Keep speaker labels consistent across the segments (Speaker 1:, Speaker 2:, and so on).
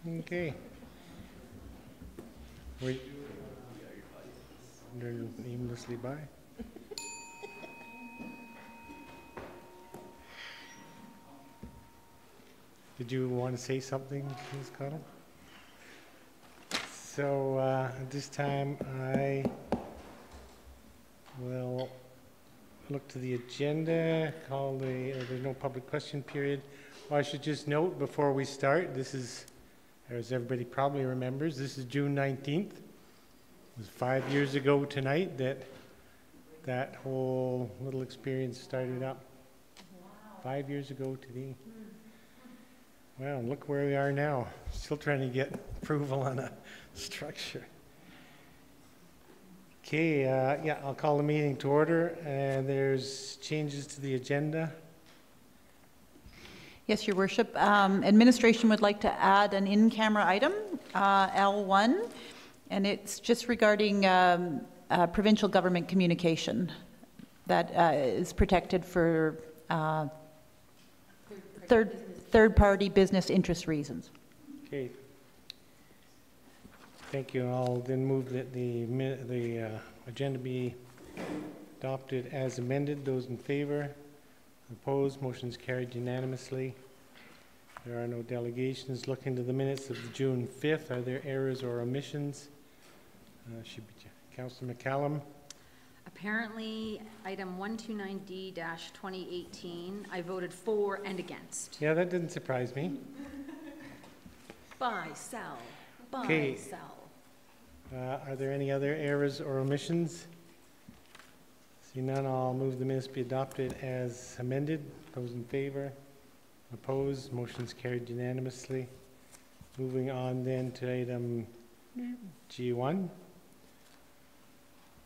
Speaker 1: Okay. Wait. They're aimlessly by. Did you want to say something, Ms. Cottle? So at this time, I will look to the agenda, there's no public question period. Well, I should just note before we start, this is, as everybody probably remembers, this is June 19th. It was 5 years ago tonight that whole little experience started up. Wow. 5 years ago today. Well, look where we are now. Still trying to get approval on a structure. Okay, yeah, I'll call the meeting to order, and there's changes to the agenda.
Speaker 2: Yes, Your Worship. Administration would like to add an in-camera item, L1, and it's just regarding provincial government communication that is protected for third-party business interest reasons. Okay.
Speaker 1: Thank you. I'll then move that the agenda be adopted as amended. Those in favor? Opposed? Motion is carried unanimously. There are no delegations. Looking to the minutes of June 5th. Are there errors or omissions? Should be Councillor McCallum.
Speaker 3: Apparently, item 129D-2018, I voted for and against.
Speaker 1: Yeah, that didn't surprise me.
Speaker 3: Buy, sell, buy,
Speaker 1: okay.
Speaker 3: sell.
Speaker 1: Are there any other errors or omissions? See none, I'll move the minutes be adopted as amended. Those in favor? Opposed? Motion's carried unanimously. Moving on then to item G1.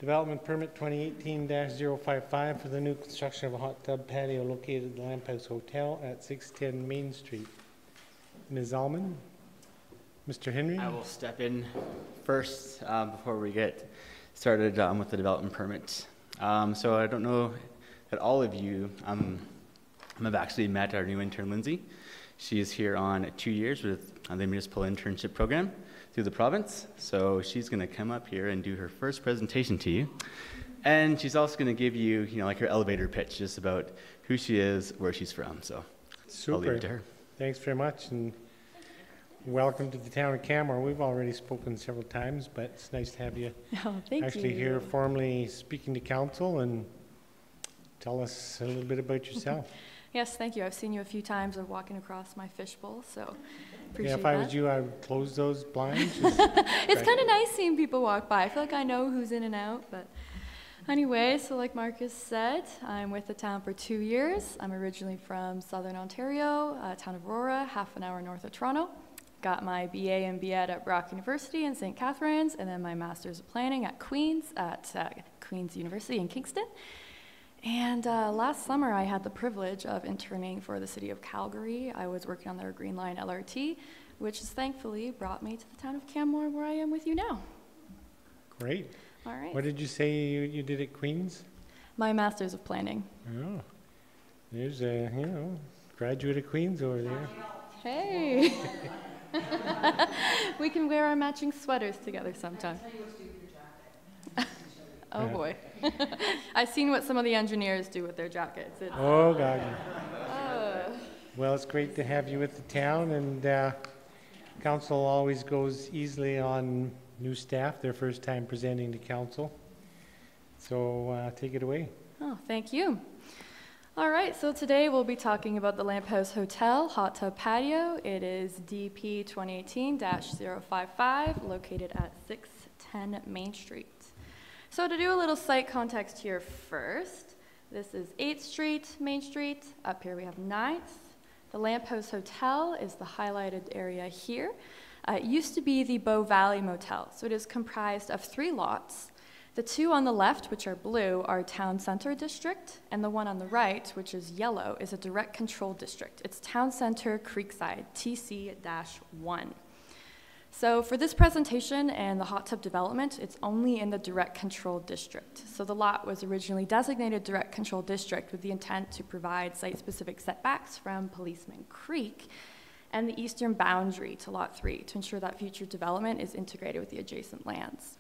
Speaker 1: Development permit 2018-055 for the new construction of a hot tub patio located at the Lamphouse Hotel at 610 Main Street. Ms. Allman? Mr. Henry?
Speaker 4: I will step in first before we get started with the development permit. So I don't know that all of you have actually met our new intern, Lindsay. She is here on 2 years with the municipal internship program through the province. So she's going to come up here and do her first presentation to you. And she's also going to give you, like her elevator pitch just about who she is, where she's from. So
Speaker 1: super.
Speaker 4: I'll leave it to her.
Speaker 1: Thanks very much. And welcome to the town of Canmore. We've already spoken several times, but it's nice to have you actually here formally speaking to council and tell us a little bit about yourself.
Speaker 5: Yes, thank you. I've seen you a few times of walking across my fishbowl, so appreciate
Speaker 1: that. Yeah, if I was you, I would close those blinds.
Speaker 5: It's kind of nice seeing people walk by. I feel like I know who's in and out, but anyway, so like Marcus said, I'm with the town for 2 years. I'm originally from Southern Ontario, town of Aurora, half an hour north of Toronto. Got my BA and BEd at Brock University in St. Catharines, and then my Master's of Planning at Queen's University in Kingston. And last summer, I had the privilege of interning for the city of Calgary. I was working on their Green Line LRT, which has thankfully brought me to the town of Canmore, where I am with you now.
Speaker 1: Great.
Speaker 5: All right.
Speaker 1: What did you say you did at Queen's?
Speaker 5: My Master's of Planning.
Speaker 1: Oh, there's a graduate of Queen's over there.
Speaker 5: Hey. We can wear our matching sweaters together sometime. Oh boy. I've seen what some of the engineers do with their jackets.
Speaker 1: Oh God. Well, it's great to have you with the town, and council always goes easily on new staff, their first time presenting to council. So take it away.
Speaker 5: Oh, thank you. All right, so today we'll be talking about the Lamphouse Hotel Hot Tub Patio. It is DP 2018-055, located at 610 Main Street. So to do a little site context here first, this is 8th Street, Main Street. Up here we have 9th. The Lamphouse Hotel is the highlighted area here. It used to be the Bow Valley Motel, so it is comprised of 3 lots. The 2 on the left, which are blue, are Town Center District, and the one on the right, which is yellow, is a direct control district. It's Town Center Creekside, TC-1. So for this presentation and the hot tub development, it's only in the direct control district. So the lot was originally designated direct control district with the intent to provide site-specific setbacks from Policeman Creek. and the eastern boundary to Lot 3 to ensure that future development is integrated with the adjacent lands.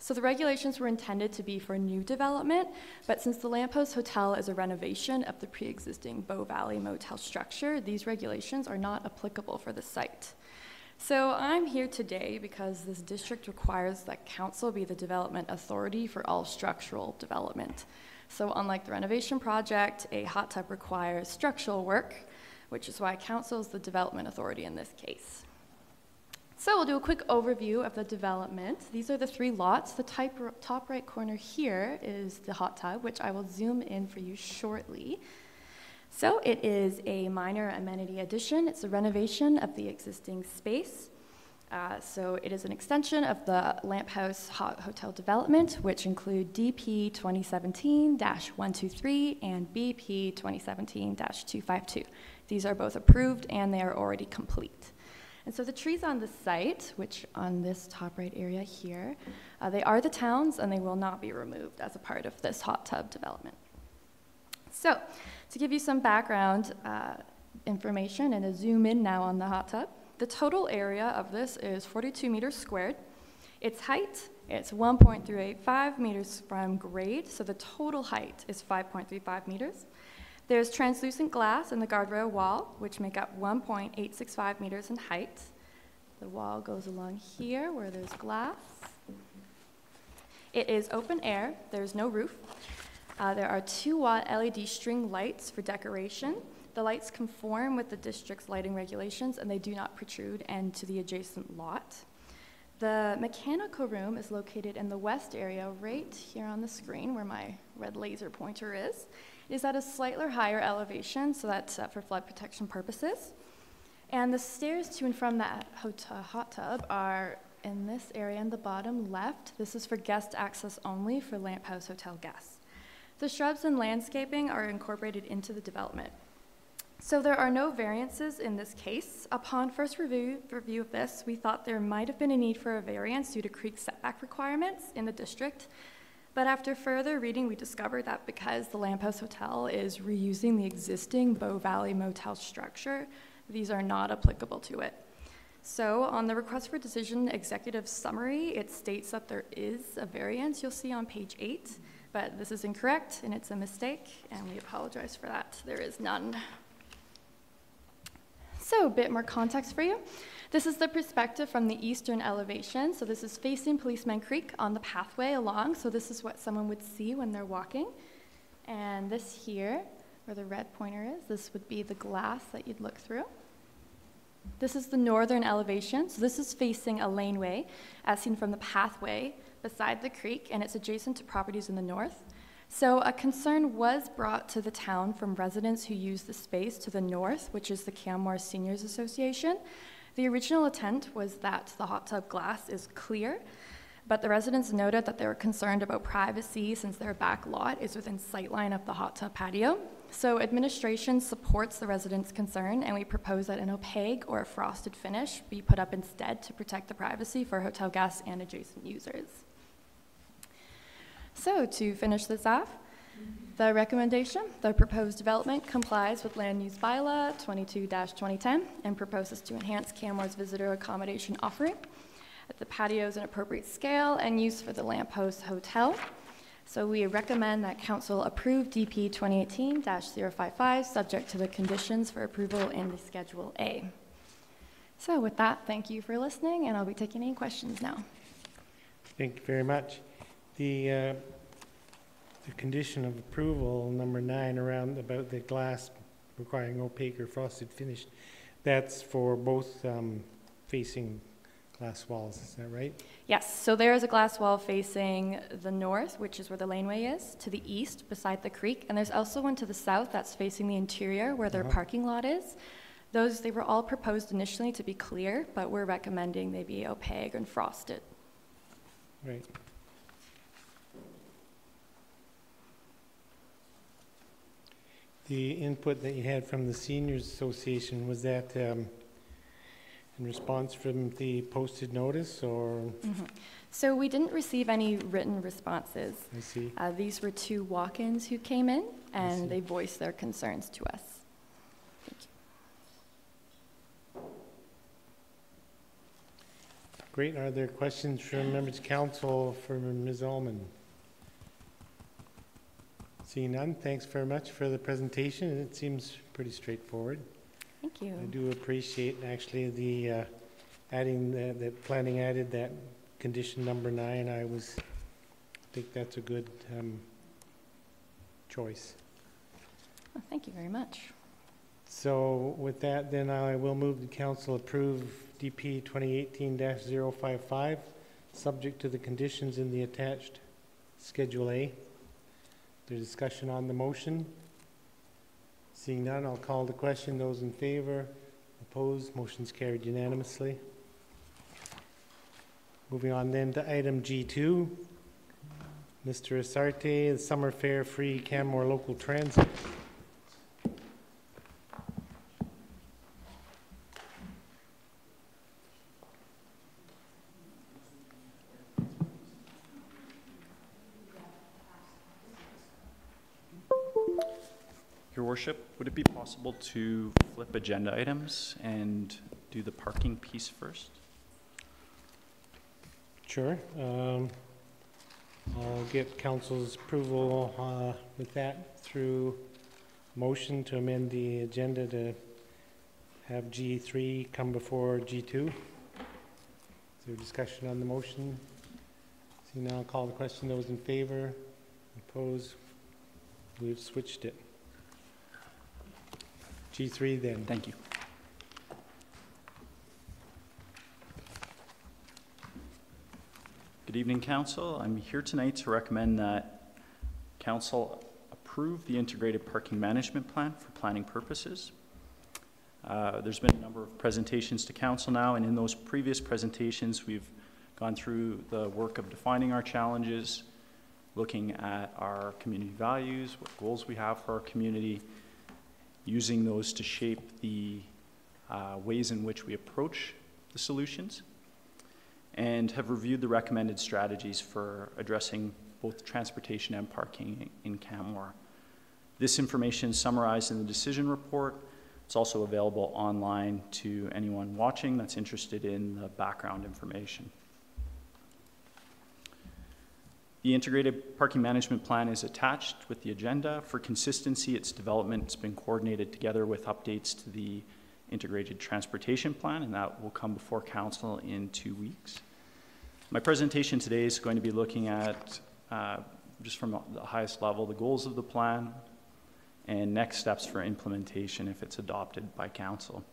Speaker 5: So the regulations were intended to be for new development, but since the Lamphouse Hotel is a renovation of the pre-existing Bow Valley Motel structure, these regulations are not applicable for the site. So I'm here today because this district requires that council be the development authority for all structural development. So unlike the renovation project, a hot tub requires structural work, which is why council is the development authority in this case. So we'll do a quick overview of the development. These are the 3 lots. The top right corner here is the hot tub, which I will zoom in for you shortly. So it is a minor amenity addition. It's a renovation of the existing space. So it is an extension of the Lamphouse Hotel development, which include DP 2017-123 and BP 2017-252. These are both approved and they are already complete. And so the trees on the site, which on this top right area here, they are the town's and they will not be removed as a part of this hot tub development. So to give you some background information and a zoom in now on the hot tub, the total area of this is 42 meters squared. Its height, it's 1.385 meters from grade, so the total height is 5.35 meters. There's translucent glass in the guardrail wall, which make up 1.865 meters in height. The wall goes along here where there's glass. It is open air, there's no roof. There are 2-watt LED string lights for decoration. The lights conform with the district's lighting regulations and they do not protrude into the adjacent lot. The mechanical room is located in the west area right here on the screen where my red laser pointer is. It is at a slightly higher elevation, so that's for flood protection purposes. And the stairs to and from that hot tub are in this area in the bottom left. This is for guest access only for Lamphouse Hotel guests. The shrubs and landscaping are incorporated into the development. So there are no variances in this case. Upon first review of this, we thought there might have been a need for a variance due to creek setback requirements in the district. But after further reading, we discovered that because the Lamphouse Hotel is reusing the existing Bow Valley Motel structure, these are not applicable to it. So on the request for decision executive summary, it states that there is a variance you'll see on page 8, but this is incorrect and it's a mistake, and we apologize for that. There is none. So a bit more context for you. This is the perspective from the eastern elevation. So this is facing Policeman Creek on the pathway along. So this is what someone would see when they're walking. And this here, where the red pointer is, this would be the glass that you'd look through. This is the northern elevation. So this is facing a laneway, as seen from the pathway beside the creek, and it's adjacent to properties in the north. So a concern was brought to the town from residents who use the space to the north, which is the Canmore Seniors Association. The original intent was that the hot tub glass is clear, but the residents noted that they were concerned about privacy since their back lot is within sightline of the hot tub patio. So administration supports the residents' concern, and we propose that an opaque or a frosted finish be put up instead to protect the privacy for hotel guests and adjacent users. So to finish this off, the recommendation, the proposed development complies with Land Use Bylaw 22-2010 and proposes to enhance Canmore's visitor accommodation offering. The patio is an appropriate scale and use for the Lamphouse Hotel. So we recommend that council approve DP 2018-055 subject to the conditions for approval in the Schedule A. So with that, thank you for listening, and I'll be taking any questions now.
Speaker 1: Thank you very much. The condition of approval, number 9, around about the glass requiring opaque or frosted finish, that's for both facing glass walls, is that right?
Speaker 5: Yes, so there is a glass wall facing the north, which is where the laneway is, to the east beside the creek, and there's also one to the south that's facing the interior where their parking lot is. Those, they were all proposed initially to be clear, but we're recommending they be opaque and frosted.
Speaker 1: Right. The input that you had from the Seniors Association, was that in response from the posted notice, or?
Speaker 5: Mm-hmm. So we didn't receive any written responses.
Speaker 1: I see.
Speaker 5: These were 2 walk-ins who came in, and they voiced their concerns to us. Thank you.
Speaker 1: great. Are there questions from members of council for Ms. Ullman? Seeing none, thanks very much for the presentation. It seems pretty straightforward.
Speaker 5: Thank you.
Speaker 1: I do appreciate actually the adding the planning added that condition number 9. I think that's a good choice.
Speaker 5: Oh, thank you very much.
Speaker 1: So with that, then I will move the council approve DP 2018-055, subject to the conditions in the attached Schedule A. There's discussion on the motion. Seeing none, I'll call the question. Those in favor, opposed, motion's carried unanimously. Moving on then to item G2. Mr. Asarte, the summer fare free Canmore local transit.
Speaker 6: Your Worship, would it be possible to flip agenda items and do the parking piece first?
Speaker 1: Sure. I'll get council's approval with that through motion to amend the agenda to have G3 come before G2. Is there discussion on the motion? See, now I'll call the question. Those in favor, opposed? We've switched it. G3 then.
Speaker 6: Thank you. Good evening, Council. I'm here tonight to recommend that Council approve the Integrated Parking Management Plan for planning purposes. There's been a number of presentations to Council now, and in those previous presentations, we've gone through the work of defining our challenges, looking at our community values, what goals we have for our community, using those to shape the ways in which we approach the solutions, and have reviewed the recommended strategies for addressing both transportation and parking in Canmore. This information is summarized in the decision report. It's also available online to anyone watching that's interested in the background information. The Integrated Parking Management Plan is attached with the agenda. For consistency, its development has been coordinated together with updates to the Integrated Transportation Plan, and that will come before Council in 2 weeks. My presentation today is going to be looking at, just from the highest level, the goals of the plan and next steps for implementation if it's adopted by Council.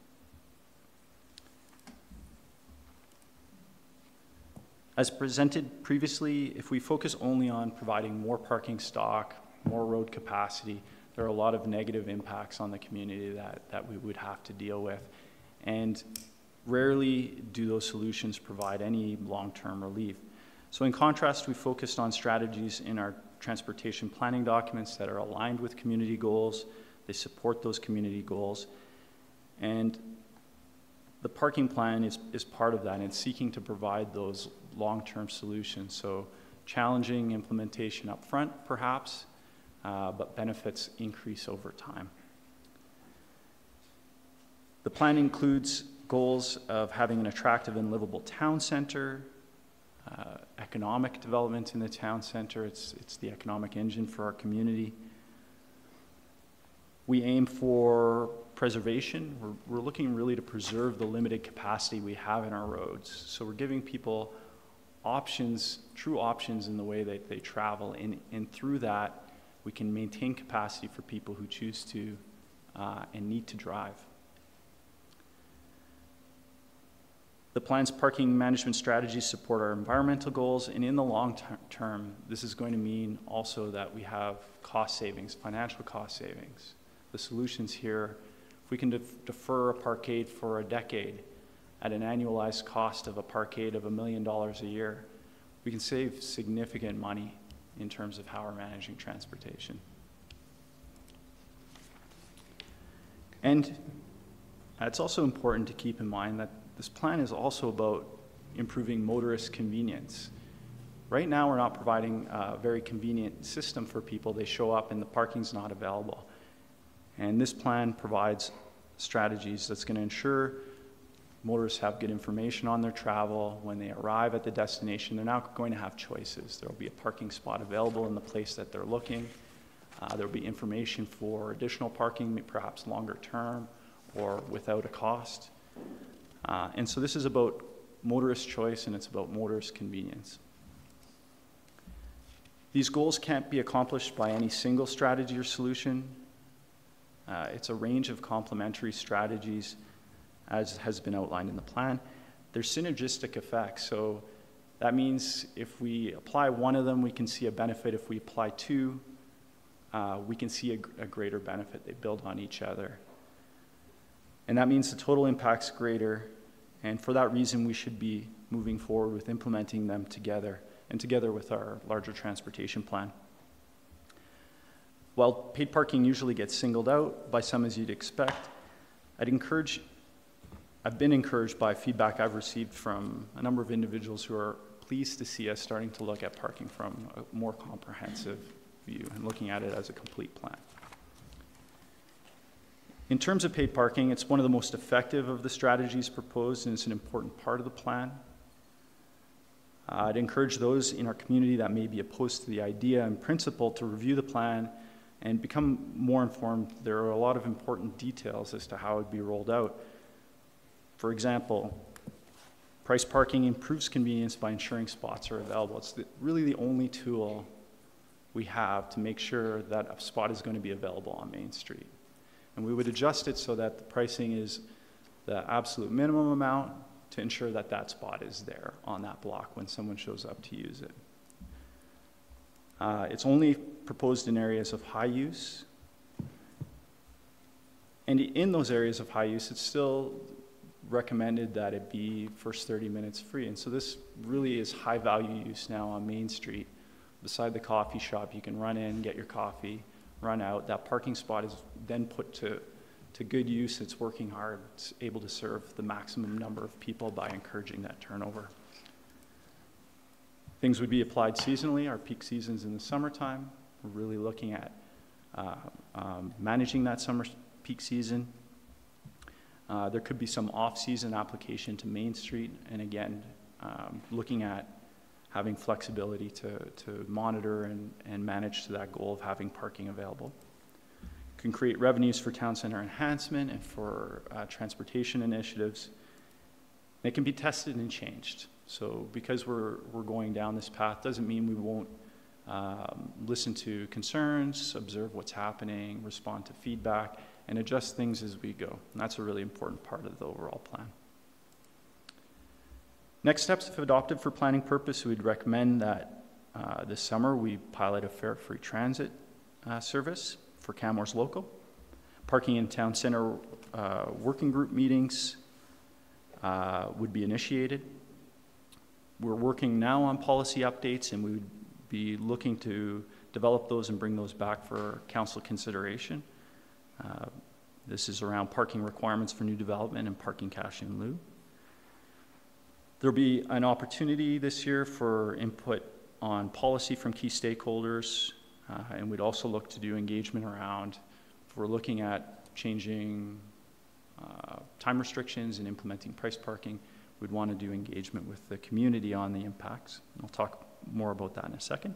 Speaker 6: As presented previously, if we focus only on providing more parking stock, more road capacity, there are a lot of negative impacts on the community that we would have to deal with. And rarely do those solutions provide any long-term relief. So in contrast, we focused on strategies in our transportation planning documents that are aligned with community goals. They support those community goals. And the parking plan is part of that, and it's seeking to provide those long-term solutions. So challenging implementation up front, perhaps, but benefits increase over time. The plan includes goals of having an attractive and livable town center, economic development in the town center. It's the economic engine for our community. We aim for preservation. We're looking really to preserve the limited capacity we have in our roads. So we're giving people options, true options in the way that they travel, and through that, we can maintain capacity for people who choose to and need to drive. The plan's parking management strategies support our environmental goals, and in the long term, this is going to mean also that we have cost savings, financial cost savings. The solutions here, if we can defer a parkade for a decade at an annualized cost of a parkade of $1 million a year, we can save significant money in terms of how we're managing transportation. And it's also important to keep in mind that this plan is also about improving motorist convenience. Right now, we're not providing a very convenient system for people. They show up and the parking's not available. And this plan provides strategies that's going to ensure motorists have good information on their travel. When they arrive at the destination, they're now going to have choices. There will be a parking spot available in the place that they're looking. There will be information for additional parking, perhaps longer term or without a cost. And so this is about motorist choice, and it's about motorist convenience. These goals can't be accomplished by any single strategy or solution. It's a range of complementary strategies, as has been outlined in the plan. There's synergistic effects, so that means if we apply one of them, we can see a benefit. If we apply two, we can see a greater benefit. They build on each other. And that means the total impact's greater, and for that reason, we should be moving forward with implementing them together, and together with our larger transportation plan. While paid parking usually gets singled out by some, as you'd expect, I've been encouraged by feedback I've received from a number of individuals who are pleased to see us starting to look at parking from a more comprehensive view and looking at it as a complete plan. In terms of paid parking, it's one of the most effective of the strategies proposed, and it's an important part of the plan. I'd encourage those in our community that may be opposed to the idea and principle to review the plan and become more informed. There are a lot of important details as to how it would be rolled out. For example, price parking improves convenience by ensuring spots are available. It's really the only tool we have to make sure that a spot is going to be available on Main Street. And we would adjust it so that the pricing is the absolute minimum amount to ensure that that spot is there on that block when someone shows up to use it. It's only proposed in areas of high use. And in those areas of high use, it's still recommended that it be first 30 minutes free. And so this really is high value use now on Main Street. Beside the coffee shop, you can run in, get your coffee, run out. That parking spot is then put to good use. It's working hard. It's able to serve the maximum number of people by encouraging that turnover. Things would be applied seasonally. Our peak season's in the summertime. We're really looking at managing that summer peak season. There could be some off-season application to Main Street, and again, looking at having flexibility to monitor and manage to that goal of having parking available. Can create revenues for town center enhancement and for transportation initiatives. It can be tested and changed. So because we're going down this path doesn't mean we won't listen to concerns, observe what's happening, respond to feedback, and adjust things as we go. And that's a really important part of the overall plan. Next steps, if adopted for planning purpose, we'd recommend that this summer we pilot a fare-free transit service for Canmore's local. Parking in town center working group meetings would be initiated. We're working now on policy updates, and we would be looking to develop those and bring those back for council consideration. This is around parking requirements for new development and parking cash in lieu. There'll be an opportunity this year for input on policy from key stakeholders, and we'd also look to do engagement around, if we're looking at changing time restrictions and implementing price parking, we'd want to do engagement with the community on the impacts. And I'll talk more about that in a second.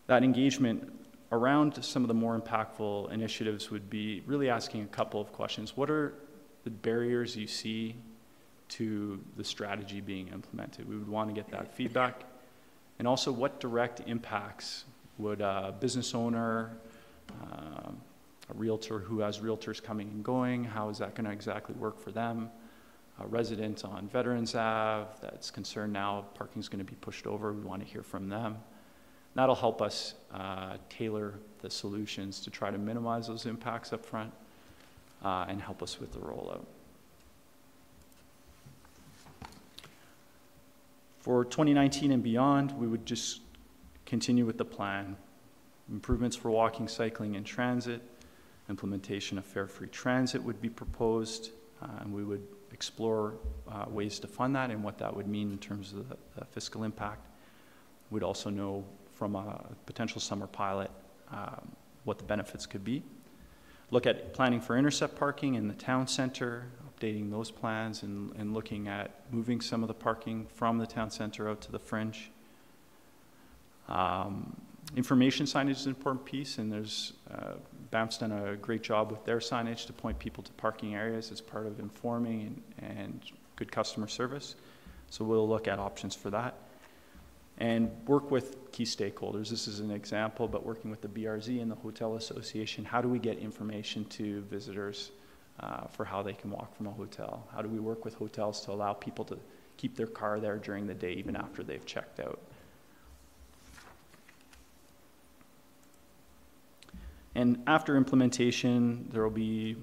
Speaker 6: That engagement around some of the more impactful initiatives would be really asking a couple of questions. What are the barriers you see to the strategy being implemented? We would want to get that feedback. And also, what direct impacts would a business owner, a realtor who has realtors coming and going, how is that going to exactly work for them? A resident on Veterans Ave that's concerned now parking's going to be pushed over, we want to hear from them. That'll help us tailor the solutions to try to minimize those impacts up front and help us with the rollout. For 2019 and beyond, we would just continue with the plan. Improvements for walking, cycling, and transit. Implementation of fare-free transit would be proposed, and we would explore ways to fund that and what that would mean in terms of the fiscal impact. We'd also know from a potential summer pilot what the benefits could be. look at planning for intercept parking in the town center, updating those plans and looking at moving some of the parking from the town center out to the fringe. Information signage is an important piece, and there's Banff's done a great job with their signage to point people to parking areas as part of informing and good customer service. So we'll look at options for that. And work with key stakeholders. This is an example, but working with the BRZ and the Hotel Association, how do we get information to visitors for how they can walk from a hotel? How do we work with hotels to allow people to keep their car there during the day, even after they've checked out? And after implementation, there will be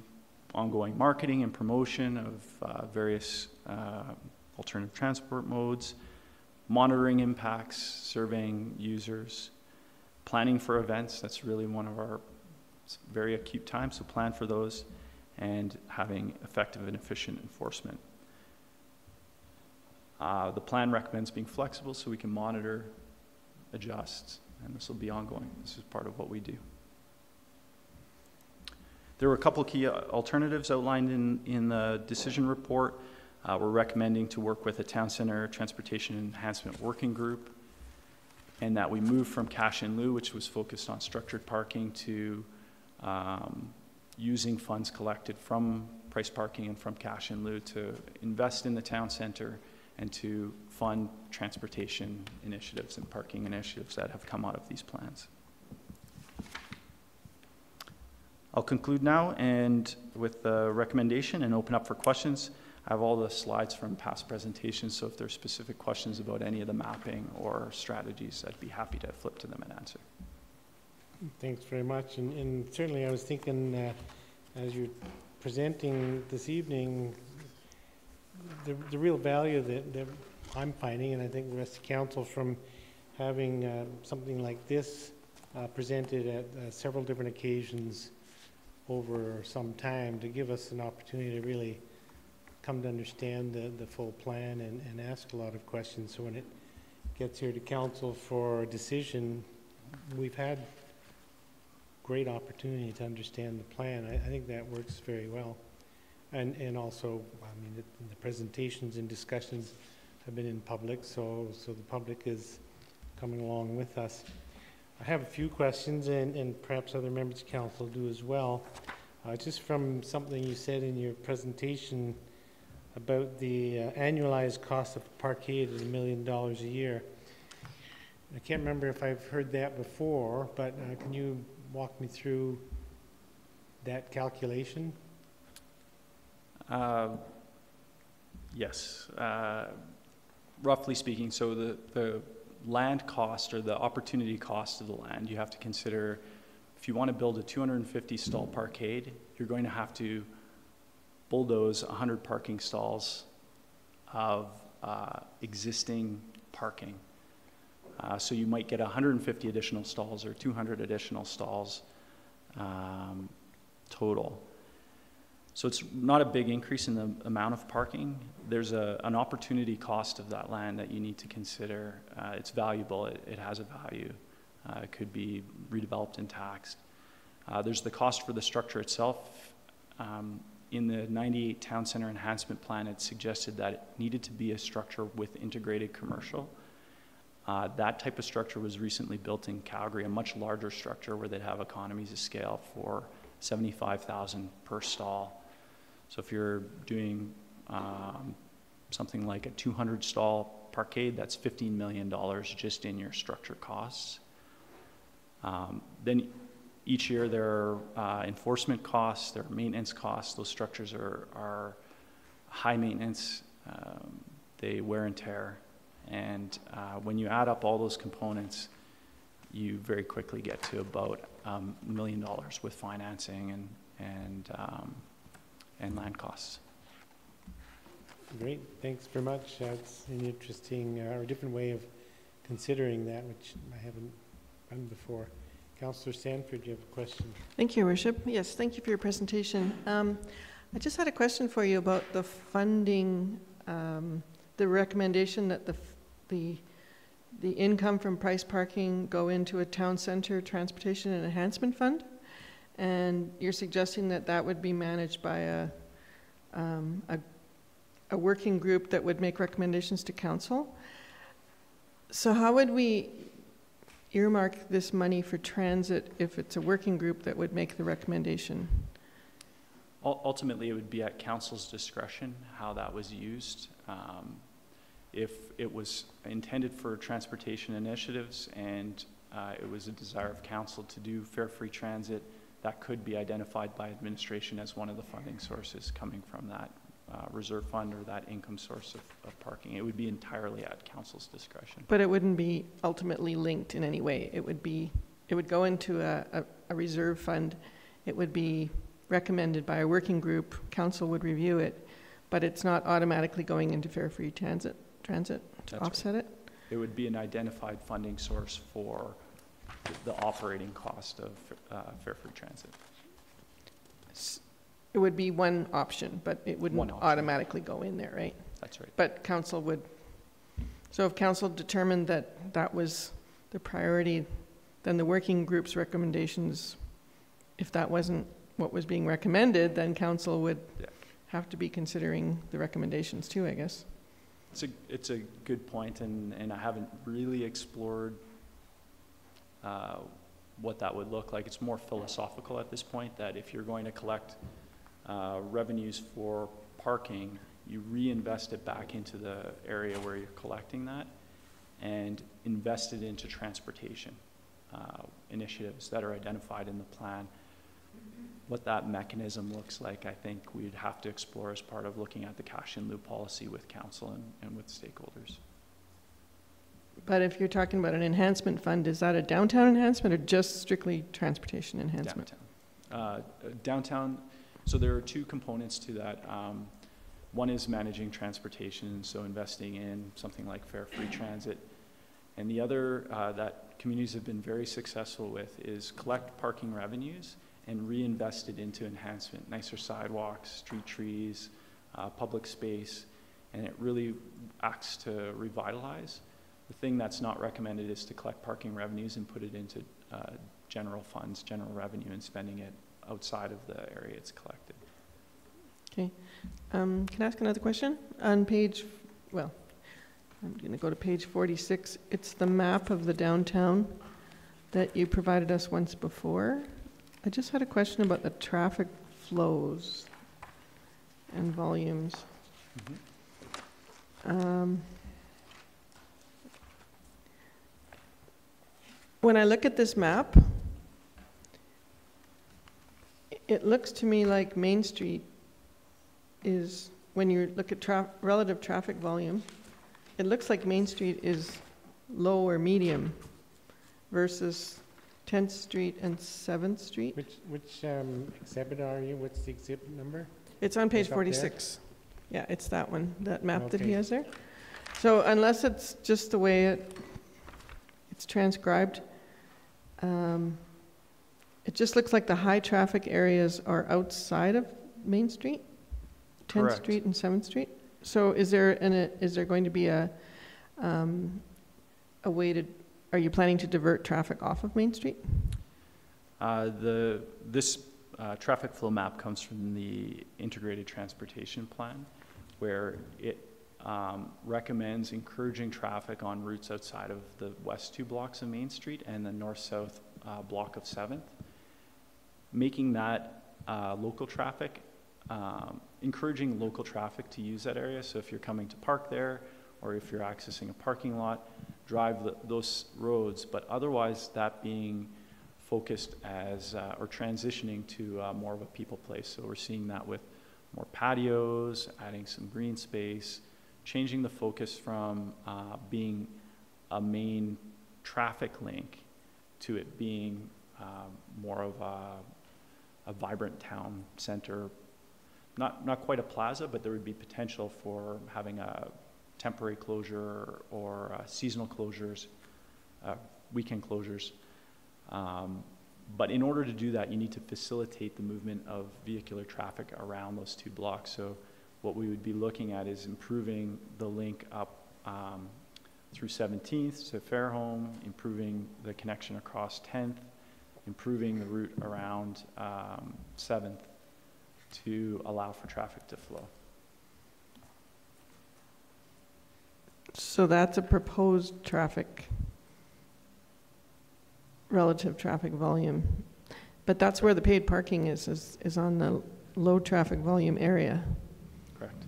Speaker 6: ongoing marketing and promotion of various alternative transport modes, monitoring impacts, surveying users, planning for events. That's really one of our very acute times, so plan for those, and having effective and efficient enforcement. The plan recommends being flexible so we can monitor, adjust, and this will be ongoing. This is part of what we do. There were a couple key alternatives outlined in the decision report. We're recommending to work with a town center transportation enhancement working group, and that we move from cash in lieu, which was focused on structured parking, to using funds collected from price parking and from cash in lieu to invest in the town center and to fund transportation initiatives and parking initiatives that have come out of these plans. I'll conclude now and with the recommendation and open up for questions. I have all the slides from past presentations, so if there's specific questions about any of the mapping or strategies, I'd be happy to flip to them and answer.
Speaker 1: Thanks very much. And certainly I was thinking, as you're presenting this evening, the real value that I'm finding, and I think the rest of council, from having something like this presented at several different occasions over some time, to give us an opportunity to really come to understand the full plan and ask a lot of questions. So when it gets here to council for a decision, we've had great opportunity to understand the plan. I think that works very well. And also, I mean, the presentations and discussions have been in public, so the public is coming along with us. I have a few questions, and perhaps other members of council do as well. Just from something you said in your presentation about the annualized cost of parkade is $1 million a year. I can't remember if I've heard that before, but can you walk me through that calculation?
Speaker 6: Yes. Roughly speaking, so the land cost or the opportunity cost of the land, you have to consider, if you want to build a 250 stall parkade, you're going to have to bulldoze 100 parking stalls of existing parking. So you might get 150 additional stalls or 200 additional stalls total. So it's not a big increase in the amount of parking. There's an opportunity cost of that land that you need to consider. It's valuable, it has a value. It could be redeveloped and taxed. There's the cost for the structure itself. In the 98 Town Center Enhancement Plan, it suggested that it needed to be a structure with integrated commercial. That type of structure was recently built in Calgary, a much larger structure where they'd have economies of scale for $75,000 per stall. So if you're doing something like a 200 stall parkade, that's $15 million just in your structure costs. Then each year there are enforcement costs, there are maintenance costs. Those structures are high maintenance, they wear and tear. And when you add up all those components, you very quickly get to about $1 million with financing and land costs.
Speaker 1: Great, thanks very much. That's an interesting or different way of considering that, which I haven't done before. Councillor Sanford, you have a question?
Speaker 7: Thank you, Your Worship. Yes, thank you for your presentation. I just had a question for you about the funding, the recommendation that the income from price parking go into a town center transportation and enhancement fund. and you're suggesting that that would be managed by a working group that would make recommendations to council. So how would we earmark this money for transit if it's a working group that would make the recommendation?
Speaker 6: Ultimately, it would be at council's discretion how that was used. If it was intended for transportation initiatives and it was a desire of council to do fare-free transit, that could be identified by administration as one of the funding sources coming from that reserve fund or that income source of parking. It would be entirely at council's discretion.
Speaker 7: But it wouldn't be ultimately linked in any way. It would go into a reserve fund. It would be recommended by a working group. Council would review it, but it's not automatically going into fare-free transit to offset it?
Speaker 6: It would be an identified funding source for the operating cost of fare-free transit.
Speaker 7: It would be one option, but it wouldn't automatically go in there, right?
Speaker 6: That's right.
Speaker 7: But council would, so if council determined that that was the priority, then the working group's recommendations, if that wasn't what was being recommended, then council would have to be considering the recommendations too, I guess.
Speaker 6: It's a good point, and I haven't really explored what that would look like. It's more philosophical at this point, that if you're going to collect revenues for parking, you reinvest it back into the area where you're collecting that and invest it into transportation initiatives that are identified in the plan. What that mechanism looks like, I think we'd have to explore as part of looking at the cash in lieu policy with council and with stakeholders.
Speaker 7: But if you're talking about an enhancement fund, is that a downtown enhancement or just strictly transportation enhancement?
Speaker 6: Downtown, so there are two components to that. One is managing transportation, so investing in something like fare-free transit. And the other that communities have been very successful with is collect parking revenues and reinvest it into enhancement, nicer sidewalks, street trees, public space, and it really acts to revitalize. The thing that's not recommended is to collect parking revenues and put it into general funds, general revenue, and spending it outside of the area it's collected.
Speaker 7: Okay. Can I ask another question? On page, well, I'm going to go to page 46. It's the map of the downtown that you provided us once before. I just had a question about the traffic flows and volumes. When I look at this map, it looks to me like Main Street is, when you look at relative traffic volume, it looks like Main Street is low or medium versus 10th Street and 7th Street.
Speaker 1: Which exhibit are you? What's the exhibit number?
Speaker 7: It's on page 46. Yeah, it's that one, that map that he has there. So unless it's just the way it's transcribed, it just looks like the high traffic areas are outside of Main Street, 10th
Speaker 6: Correct.
Speaker 7: Street and 7th Street. So is there going to be a way to, are you planning to divert traffic off of Main Street?
Speaker 6: This traffic flow map comes from the Integrated Transportation Plan, where it recommends encouraging traffic on routes outside of the west 2 blocks of Main Street and the north-south block of 7th, making that local traffic, encouraging local traffic to use that area. So if you're coming to park there, or if you're accessing a parking lot, drive those roads, but otherwise that being focused as, or transitioning to more of a people place. So we're seeing that with more patios, adding some green space, changing the focus from being a main traffic link to it being more of a vibrant town center. Not quite a plaza, but there would be potential for having a temporary closure or seasonal closures, weekend closures. But in order to do that, you need to facilitate the movement of vehicular traffic around those 2 blocks. So what we would be looking at is improving the link up through 17th to Fairholme, improving the connection across 10th, improving the route around 7th to allow for traffic to flow.
Speaker 7: So that's a proposed relative traffic volume. But that's where the paid parking is on the low traffic volume area.
Speaker 6: Correct.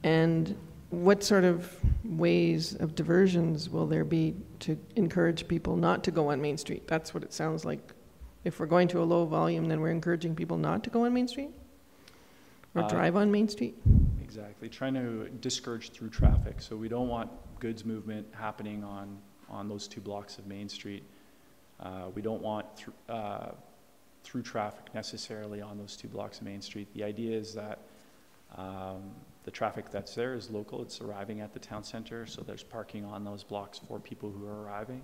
Speaker 7: And what sort of ways of diversions will there be to encourage people not to go on Main Street? That's what it sounds like. If we're going to a low volume, then we're encouraging people not to go on Main Street? Or drive on Main Street?
Speaker 6: Exactly. Trying to discourage through traffic. So we don't want goods movement happening on those 2 blocks of Main Street. We don't want through traffic necessarily on those 2 blocks of Main Street. The idea is that the traffic that's there is local. It's arriving at the town center, so there's parking on those blocks for people who are arriving.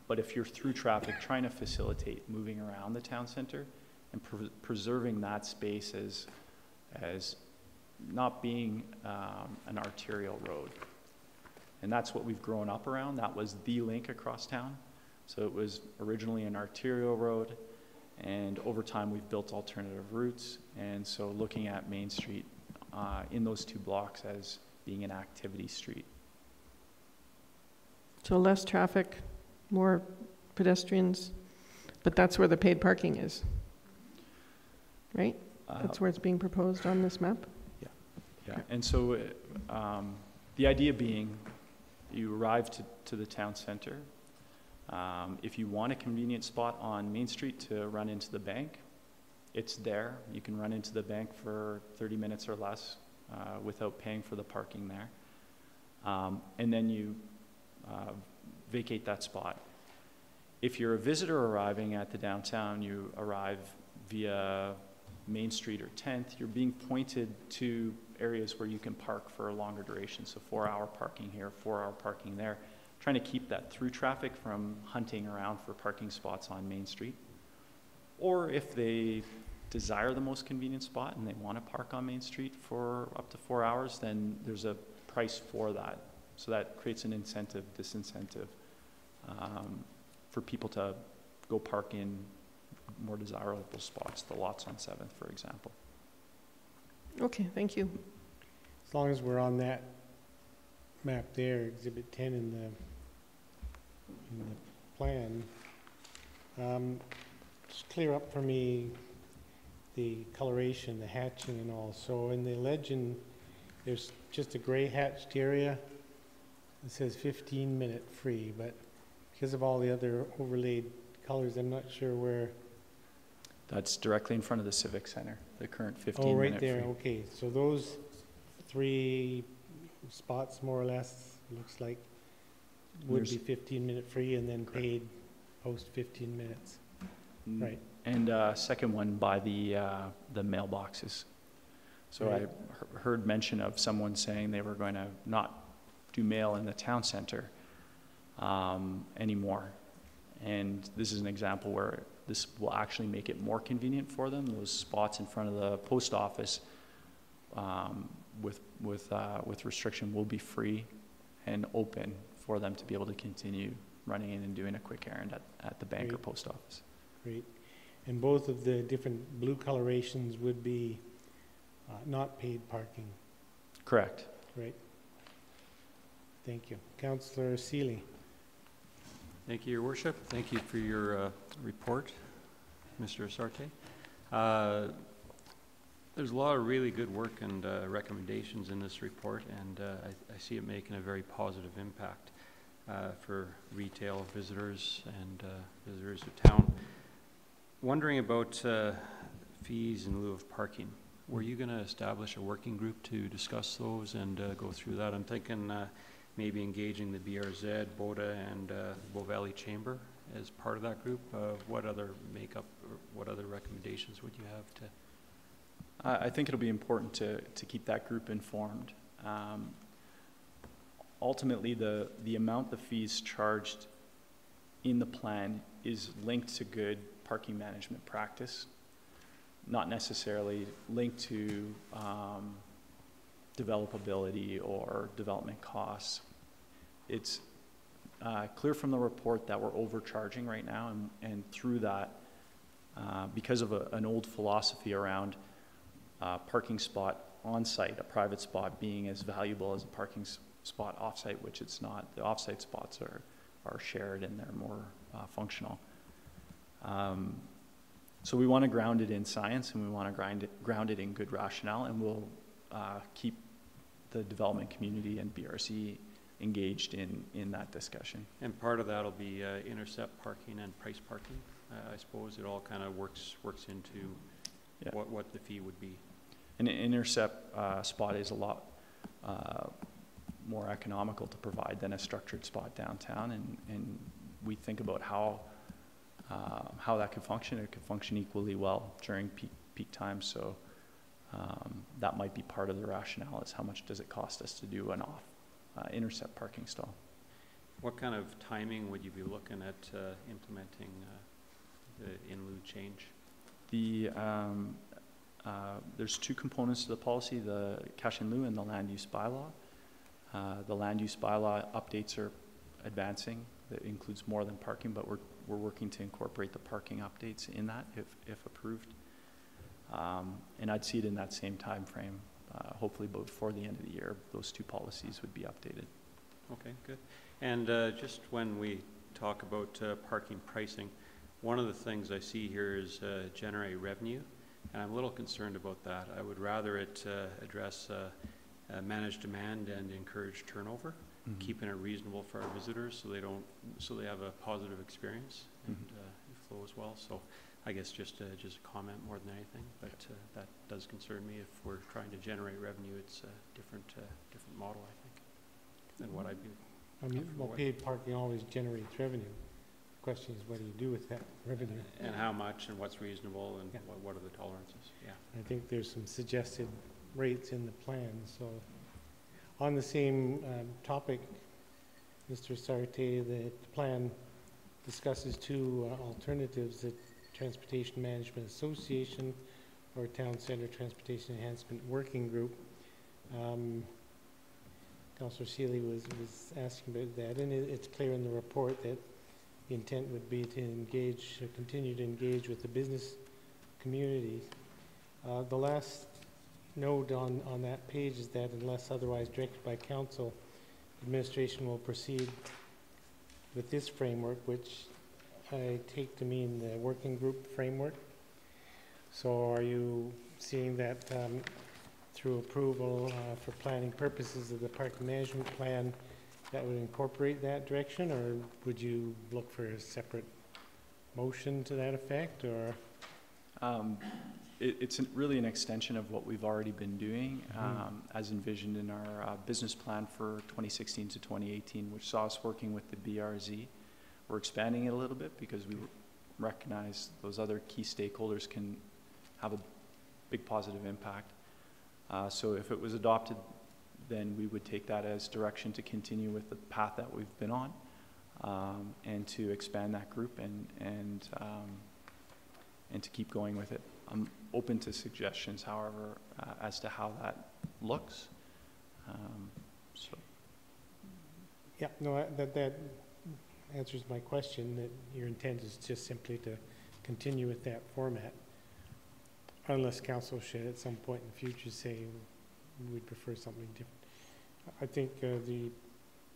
Speaker 6: But if you're through traffic, trying to facilitate moving around the town center and preserving that space as not being an arterial road. And that's what we've grown up around. That was the link across town. So it was originally an arterial road, and over time we've built alternative routes. And so looking at Main Street in those 2 blocks as being an activity street.
Speaker 7: So less traffic, more pedestrians, but that's where the paid parking is, right? That's where it's being proposed on this map?
Speaker 6: Yeah, and so the idea being you arrive to the town center. If you want a convenient spot on Main Street to run into the bank, it's there. You can run into the bank for 30 minutes or less without paying for the parking there. And then you vacate that spot. If you're a visitor arriving at the downtown, you arrive via Main Street or 10th, you're being pointed to areas where you can park for a longer duration. So 4-hour parking here, 4-hour parking there. Trying to keep that through traffic from hunting around for parking spots on Main Street. Or if they desire the most convenient spot and they want to park on Main Street for up to 4 hours, then there's a price for that. So that creates an incentive, disincentive for people to go park in more desirable spots, the lots on 7th, for example.
Speaker 7: Okay, thank you.
Speaker 1: As long as we're on that map there, Exhibit 10 in the plan, just clear up for me the coloration, the hatching and all. So in the legend, there's just a gray hatched area. It says 15-minute free, but because of all the other overlaid colors, I'm not sure where.
Speaker 6: That's directly in front of the Civic Center, the current 15-minute free.
Speaker 1: Oh, right there, okay. So those 3 spots, more or less, looks like, would be 15-minute free and then paid post 15 minutes. Right.
Speaker 6: And second one by the mailboxes. So
Speaker 1: Right.
Speaker 6: I heard mention of someone saying they were going to not do mail in the town center anymore. And this is an example where this will actually make it more convenient for them. Those spots in front of the post office with restriction will be free and open for them to be able to continue running in and doing a quick errand at the bank or post office.
Speaker 1: Great. And both of the different blue colorations would be not paid parking.
Speaker 6: Correct.
Speaker 1: Right. Thank you. Councillor Seeley.
Speaker 8: Thank you, Your Worship. Thank you for your report, Mr. Asarte. There's a lot of really good work and recommendations in this report, and I see it making a very positive impact for retail visitors and visitors to town. Wondering about fees in lieu of parking. Were you going to establish a working group to discuss those and go through that? I'm thinking maybe engaging the BRZ, BODA, and Bow Valley Chamber as part of that group. What other makeup, or what other recommendations would you have to?
Speaker 6: I think it'll be important to keep that group informed. Ultimately, the amount the fees charged in the plan is linked to good parking management practice, not necessarily linked to developability or development costs. It's clear from the report that we're overcharging right now, and through that, because of an old philosophy around parking spot on site, a private spot being as valuable as a parking spot off-site, which it's not. The off-site spots are shared and they're more functional. So we want to ground it in science, and we want to ground it in good rationale, and we'll keep the development community and BRC engaged in that discussion.
Speaker 8: And part of that will be intercept parking and price parking. I suppose it all kind of works into what the fee would be.
Speaker 6: An intercept spot is a lot more economical to provide than a structured spot downtown, and we think about how that could function. It could function equally well during peak times, so that might be part of the rationale, is how much does it cost us to do an intercept parking stall.
Speaker 8: What kind of timing would you be looking at implementing the in lieu change? There's two components to the policy, the cash in lieu and the land use bylaw. The land use bylaw updates are advancing. That includes more than parking, but we're working to incorporate the parking updates in that if approved. And I'd see it in that same time frame. Hopefully before the end of the year, those two policies would be updated. Okay, good. And just when we talk about parking pricing, one of the things I see here is generate revenue, and I'm a little concerned about that. I would rather it address manage demand and encourage turnover, keeping it reasonable for our visitors so they have a positive experience and flow as well. So I guess just a comment more than anything, but that does concern me. If we're trying to generate revenue, it's a different model, I think, than what I'd be.
Speaker 1: I mean, well, paid parking always generates revenue. The question is, what do you do with that revenue?
Speaker 8: And how much, and what's reasonable, and what are the tolerances? Yeah.
Speaker 1: I think there's some suggested rates in the plan. So on the same topic, Mr. Sarté, the plan discusses two alternatives: the Transportation Management Association or Town Center Transportation Enhancement Working Group. Councillor Seeley was asking about that, and it's clear in the report that the intent would be to continue to engage with the business community. The last note on that page is that unless otherwise directed by council, administration will proceed with this framework, which I take to mean the working group framework. So are you seeing that through approval for planning purposes of the park management plan that would incorporate that direction, or would you look for a separate motion to that effect, or?
Speaker 6: It's really an extension of what we've already been doing, as envisioned in our business plan for 2016 to 2018, which saw us working with the BRZ. We're expanding it a little bit because we recognize those other key stakeholders can have a big positive impact. So if it was adopted, then we would take that as direction to continue with the path that we've been on, and to expand that group and to keep going with it. I'm open to suggestions, however, as to how that looks.
Speaker 1: Yeah, no, that answers my question, that your intent is just simply to continue with that format, unless council should at some point in the future say we'd prefer something different. I think the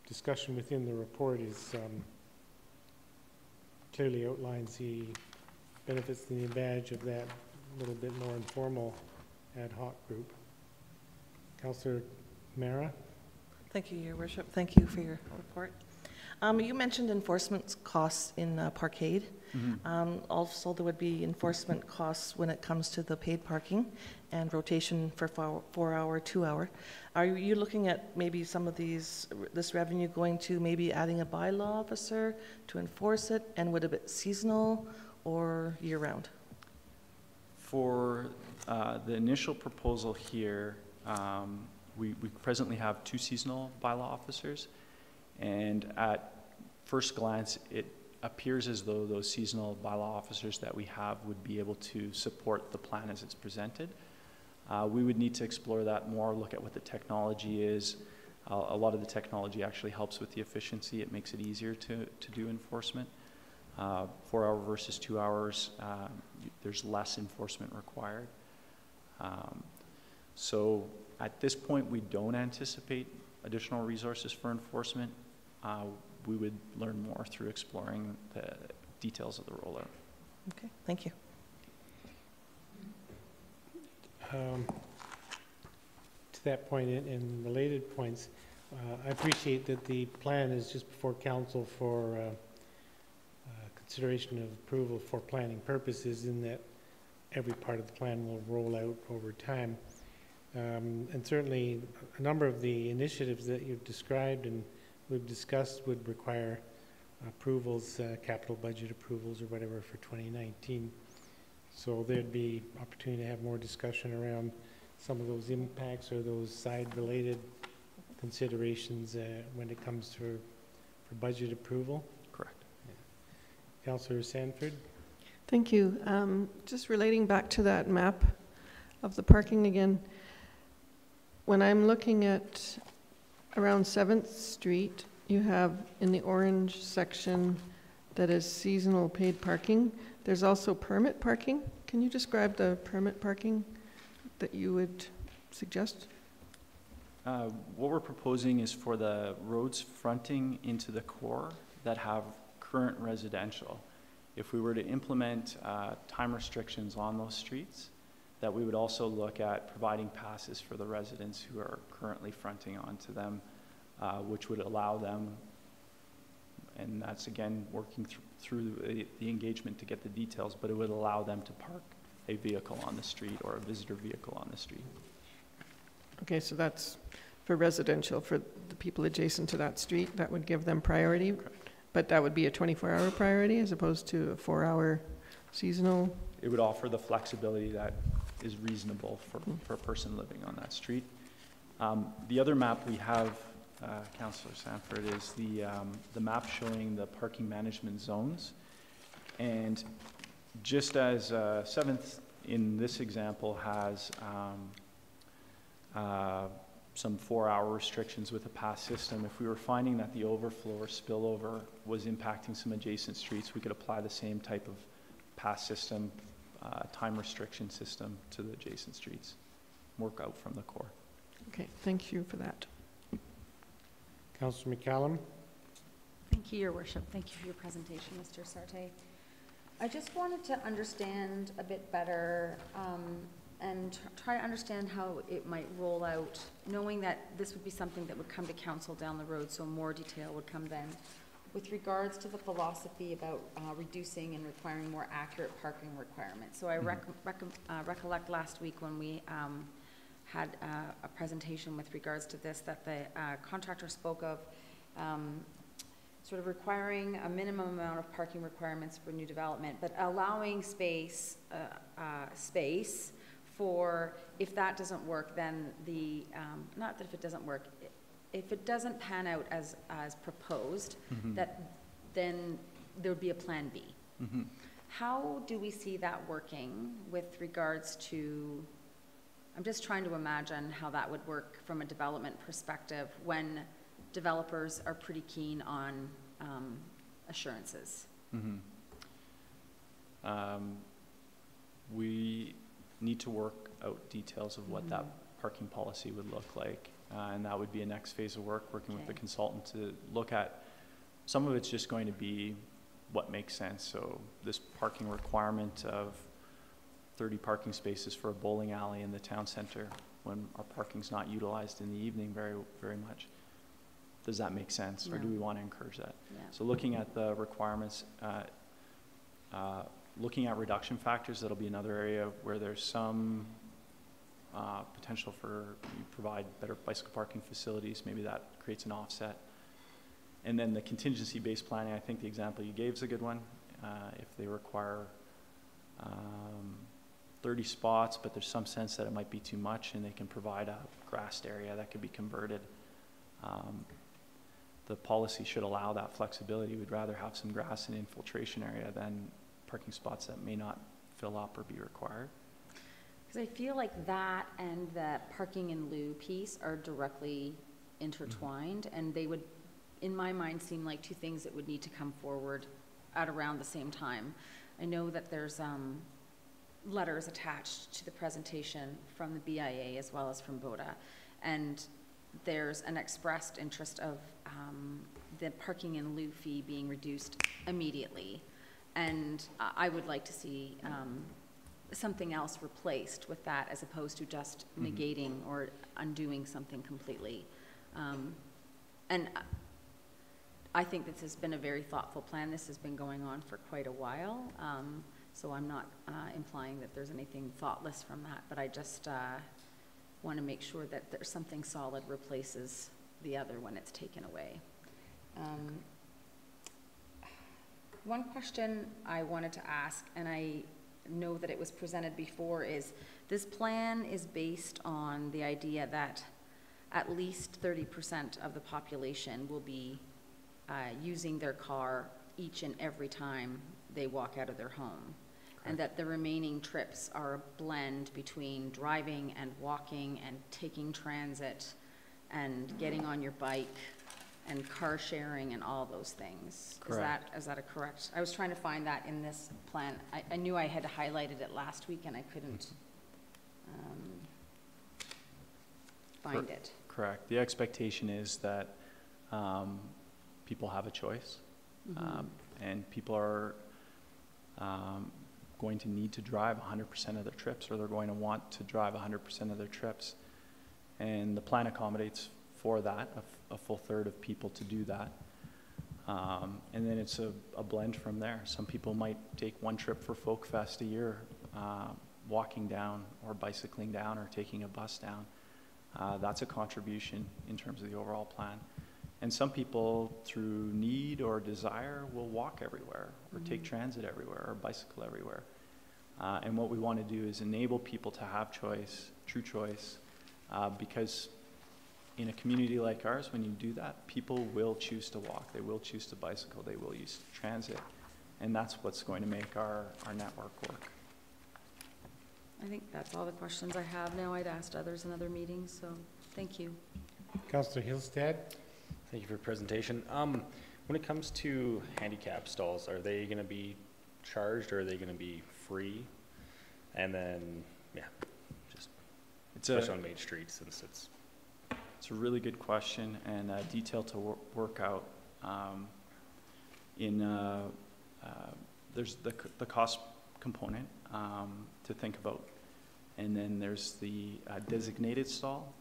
Speaker 1: discussion within the report is clearly outlines the benefits and the advantage of that little bit more informal ad hoc group. Councillor Mara?
Speaker 9: Thank you, Your Worship. Thank you for your report. You mentioned enforcement costs in parkade. Also, there would be enforcement costs when it comes to the paid parking and rotation for 4 hour, 2 hour. Are you looking at maybe some of this revenue going to maybe adding a bylaw officer to enforce it, and would it be seasonal or year round?
Speaker 6: For the initial proposal here, we presently have 2 seasonal bylaw officers, and at first glance, it appears as though those seasonal bylaw officers that we have would be able to support the plan as it's presented. We would need to explore that more, look at what the technology is, A lot of the technology actually helps with the efficiency. It makes it easier to do enforcement. 4 hour versus 2 hours, there's less enforcement required. So at this point, we don't anticipate additional resources for enforcement. We would learn more through exploring the details of the rollout.
Speaker 9: Okay, thank you.
Speaker 1: To that point and related points, I appreciate that the plan is just before council for consideration of approval for planning purposes, in that every part of the plan will roll out over time. And certainly a number of the initiatives that you've described and we've discussed would require approvals, capital budget approvals or whatever for 2019. So there'd be opportunity to have more discussion around some of those impacts or those side-related considerations when it comes to for budget approval.
Speaker 6: Correct.
Speaker 1: Yeah. Councillor Sanford.
Speaker 7: Thank you. Just relating back to that map of the parking again, when I'm looking at around 7th Street, you have in the orange section that is seasonal paid parking. There's also permit parking. Can you describe the permit parking that you would suggest?
Speaker 6: What we're proposing is for the roads fronting into the core that have current residential. If we were to implement time restrictions on those streets, that we would also look at providing passes for the residents who are currently fronting onto them, which would allow them, and that's again working through the engagement to get the details, but it would allow them to park a vehicle on the street or a visitor vehicle on the street.
Speaker 7: Okay, so that's for residential, for the people adjacent to that street, that would give them priority.
Speaker 6: Correct.
Speaker 7: But that would be a 24-hour priority as opposed to a 4-hour seasonal?
Speaker 6: It would offer the flexibility that is reasonable for a person living on that street. The other map we have, Councillor Sanford, is the map showing the parking management zones. And just as 7th in this example has some 4-hour restrictions with a pass system, if we were finding that the overflow or spillover was impacting some adjacent streets, we could apply the same type of pass system, time restriction system to the adjacent streets, work out from the core.
Speaker 7: Okay, thank you for that.
Speaker 1: Councillor McCallum.
Speaker 3: Thank you, Your Worship. Thank you for your presentation, Mr. Sarte. I just wanted to understand a bit better and try to understand how it might roll out, knowing that this would be something that would come to council down the road, so more detail would come then. With regards to the philosophy about reducing and requiring more accurate parking requirements. So I recollect last week when we had a presentation with regards to this, that the contractor spoke of sort of requiring a minimum amount of parking requirements for new development, but allowing space for, if that doesn't work, then the, not that if it doesn't work, if it doesn't pan out as proposed, that then there would be a plan B. How do we see that working with regards to, I'm just trying to imagine how that would work from a development perspective when developers are pretty keen on assurances.
Speaker 6: We need to work out details of what that parking policy would look like. And that would be a next phase of work, working with the consultant to look at, some of it's just going to be what makes sense. So this parking requirement of 30 parking spaces for a bowling alley in the town center when our parking's not utilized in the evening very, very much. Does that make sense? Or do we want to encourage that? So looking at the requirements, looking at reduction factors, that'll be another area where there's some potential for you provide better bicycle parking facilities. Maybe that creates an offset. And then the contingency-based planning, I think the example you gave is a good one. If they require 30 spots, but there's some sense that it might be too much, and they can provide a grassed area that could be converted. The policy should allow that flexibility. We'd rather have some grass and infiltration area than parking spots that may not fill up or be required. Because
Speaker 3: I feel like that and the parking in lieu piece are directly intertwined, and they would, in my mind, seem like two things that would need to come forward at around the same time. I know that there's letters attached to the presentation from the BIA as well as from BODA, and there's an expressed interest of the parking in lieu fee being reduced immediately, and I would like to see something else replaced with that, as opposed to just negating or undoing something completely. And I think this has been a very thoughtful plan. This has been going on for quite a while, so I'm not implying that there's anything thoughtless from that, but I just want to make sure that there's something solid replaces the other when it's taken away. One question I wanted to ask, and I know that it was presented before, is this plan is based on the idea that at least 30% of the population will be using their car each and every time they walk out of their home. Correct. And that the remaining trips are a blend between driving and walking and taking transit and getting on your bike and car sharing and all those things. Correct. Is that a correct? I was trying to find that in this plan. I knew I had highlighted it last week and I couldn't find it.
Speaker 6: Correct. The expectation is that people have a choice, and people are going to need to drive 100% of their trips, or they're going to want to drive 100% of their trips. And the plan accommodates for that, a full third of people to do that. And then it's a blend from there. Some people might take one trip for Folk Fest a year, walking down or bicycling down or taking a bus down. That's a contribution in terms of the overall plan. And some people, through need or desire, will walk everywhere or take transit everywhere or bicycle everywhere. And what we want to do is enable people to have choice, true choice, because in a community like ours, when you do that, people will choose to walk, they will choose to bicycle, they will use transit. And that's what's going to make our network work.
Speaker 3: I think that's all the questions I have now. I'd asked others in other meetings, so thank you.
Speaker 1: Councillor Hillstead?
Speaker 10: Thank you for your presentation. When it comes to handicap stalls, are they going to be charged or are they going to be free? And then, yeah, just especially on Main Street, since it's
Speaker 6: a really good question and a detail to work out. There's the cost component to think about, and then there's the designated stall,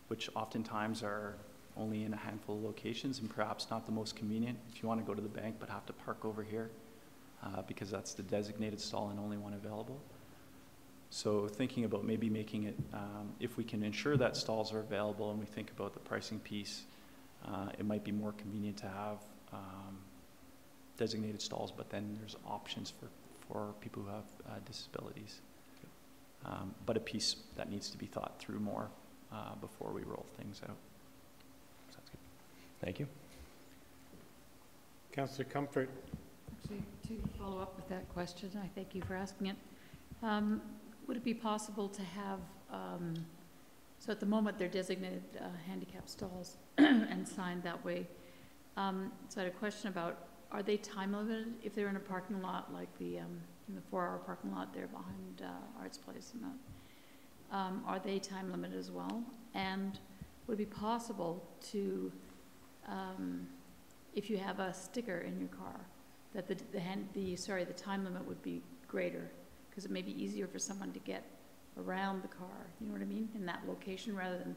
Speaker 6: which oftentimes are only in a handful of locations and perhaps not the most convenient if you want to go to the bank but have to park over here because that's the designated stall and only one available. So thinking about maybe making it, if we can ensure that stalls are available and we think about the pricing piece, it might be more convenient to have designated stalls, but then there's options for people who have disabilities. But a piece that needs to be thought through more before we roll things out.
Speaker 10: Sounds good. Thank you.
Speaker 1: Councillor Comfort?
Speaker 11: Actually, to follow up with that question, I thank you for asking it. Would it be possible to have, so at the moment they're designated handicap stalls and signed that way. So I had a question about, are they time limited if they're in a parking lot like the 4-hour parking lot there behind Arts Place and that? Are they time limited as well? And would it be possible to, if you have a sticker in your car, that the time limit would be greater, because it may be easier for someone to get around the car, you know what I mean, in that location, rather than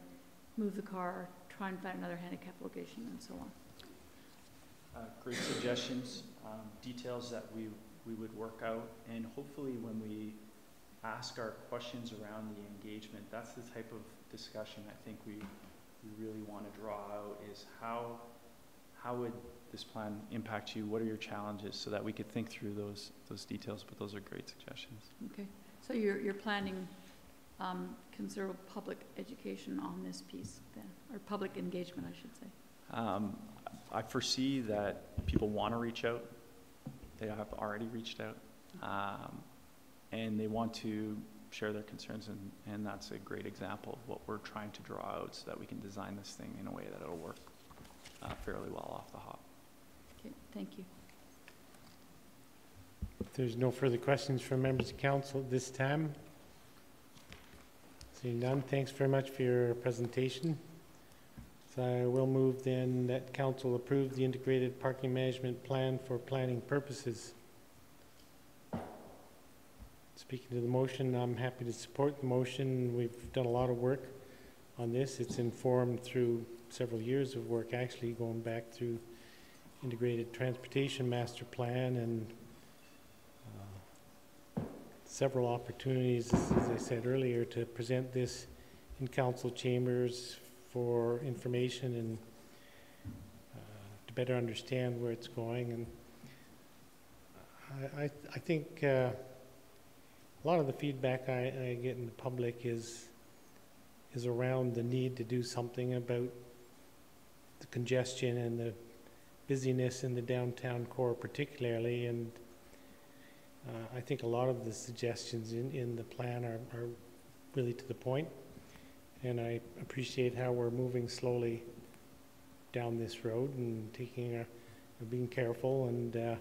Speaker 11: move the car, try and find another handicap location, and so on.
Speaker 6: Great suggestions, details that we would work out, and hopefully when we ask our questions around the engagement, that's the type of discussion I think we really want to draw out, is how would this plan impact you? What are your challenges, so that we could think through those details, but those are great suggestions. Okay,
Speaker 11: so you're planning considerable public education on this piece then, or public engagement, I should say.
Speaker 6: I foresee that people want to reach out. They have already reached out, and they want to share their concerns, and that's a great example of what we're trying to draw out so that we can design this thing in a way that it'll work fairly well off the hop.
Speaker 11: Okay, thank you.
Speaker 1: If there's no further questions from members of council at this time, seeing none, thanks very much for your presentation. So I will move then that council approve the integrated parking management plan for planning purposes. Speaking to the motion, I'm happy to support the motion. We've done a lot of work on this. It's informed through several years of work, actually going back through integrated transportation master plan and several opportunities, as I said earlier, to present this in council chambers for information and to better understand where it's going. And I think a lot of the feedback I get in the public is around the need to do something about the congestion and the busyness in the downtown core particularly, and I think a lot of the suggestions in the plan are really to the point, and I appreciate how we're moving slowly down this road and being careful, and a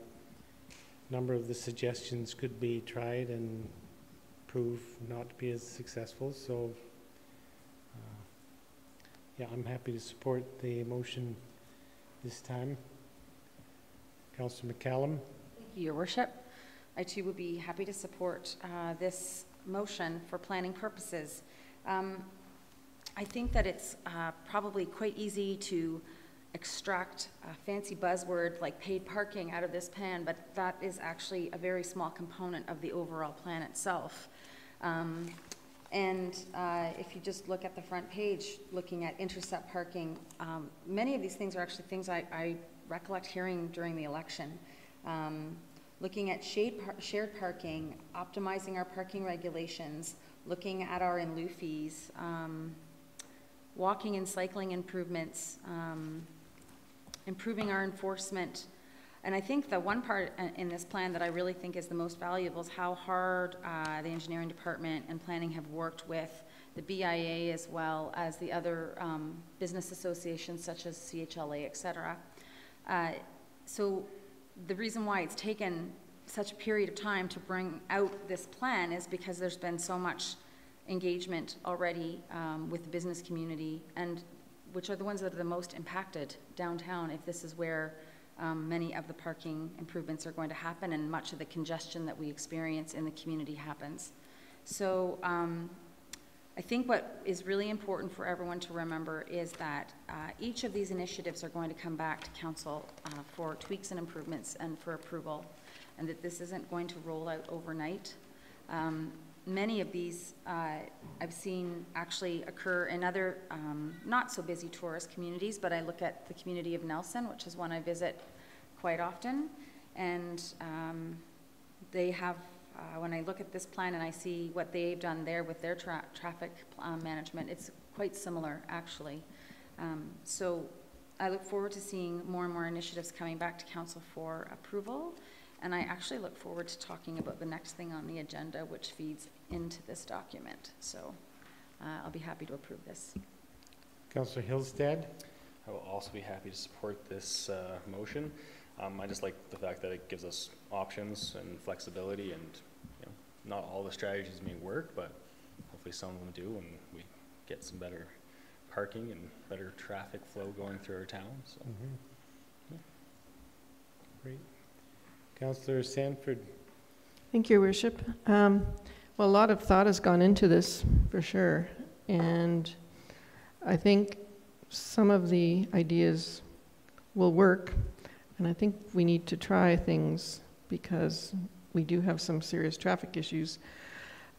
Speaker 1: number of the suggestions could be tried and prove not to be as successful. So yeah, I'm happy to support the motion this time. Councillor McCallum.
Speaker 3: Thank you, Your Worship. I too would be happy to support this motion for planning purposes. I think that it's probably quite easy to extract a fancy buzzword like paid parking out of this plan, but that is actually a very small component of the overall plan itself. And if you just look at the front page, looking at intercept parking, many of these things are actually things I recollect hearing during the election. Looking at shared parking, optimizing our parking regulations, looking at our in lieu fees, walking and cycling improvements, improving our enforcement. And I think the one part in this plan that I really think is the most valuable is how hard the engineering department and planning have worked with the BIA as well as the other business associations such as CHLA, et cetera. So the reason why it's taken such a period of time to bring out this plan is because there's been so much engagement already with the business community, and which are the ones that are the most impacted downtown if this is where many of the parking improvements are going to happen and much of the congestion that we experience in the community happens. So I think what is really important for everyone to remember is that each of these initiatives are going to come back to council for tweaks and improvements and for approval, and that this isn't going to roll out overnight. Many of these I've seen actually occur in other not so busy tourist communities, but I look at the community of Nelson, which is one I visit quite often, and they have when I look at this plan and I see what they've done there with their traffic management, it's quite similar actually. So I look forward to seeing more and more initiatives coming back to council for approval. And I actually look forward to talking about the next thing on the agenda, which feeds into this document. So I'll be happy to approve this.
Speaker 1: Councillor Hillstead.
Speaker 10: I will also be happy to support this motion. I just like the fact that it gives us options and flexibility, and you know, not all the strategies may work, but hopefully some of them do, and we get some better parking and better traffic flow going through our town. So. Yeah.
Speaker 1: Great. Councillor Sanford.
Speaker 7: Thank you, Your Worship. Well, a lot of thought has gone into this, for sure. And I think some of the ideas will work. And I think we need to try things because we do have some serious traffic issues.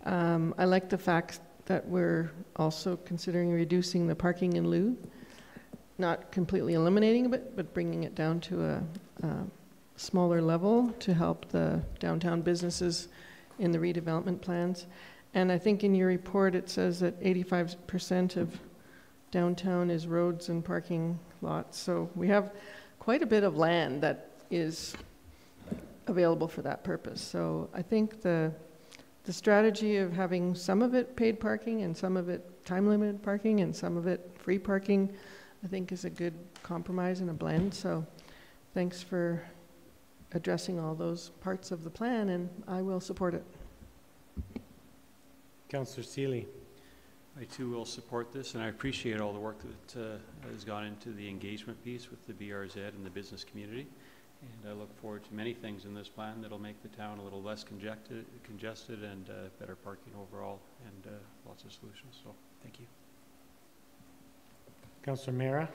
Speaker 7: I like the fact that we're also considering reducing the parking in lieu, not completely eliminating it, but bringing it down to a smaller level to help the downtown businesses in the redevelopment plans. And I think in your report it says that 85% of downtown is roads and parking lots. So we have quite a bit of land that is available for that purpose. So I think the the strategy of having some of it paid parking and some of it time-limited parking and some of it free parking, I think is a good compromise and a blend. So thanks for addressing all those parts of the plan, and I will support it.
Speaker 1: Councillor Seeley.
Speaker 8: I too will support this, and I appreciate all the work that has gone into the engagement piece with the BRZ and the business community. And I look forward to many things in this plan that'll make the town a little less congested and better parking overall, and lots of solutions. So thank you.
Speaker 1: Councillor Mera.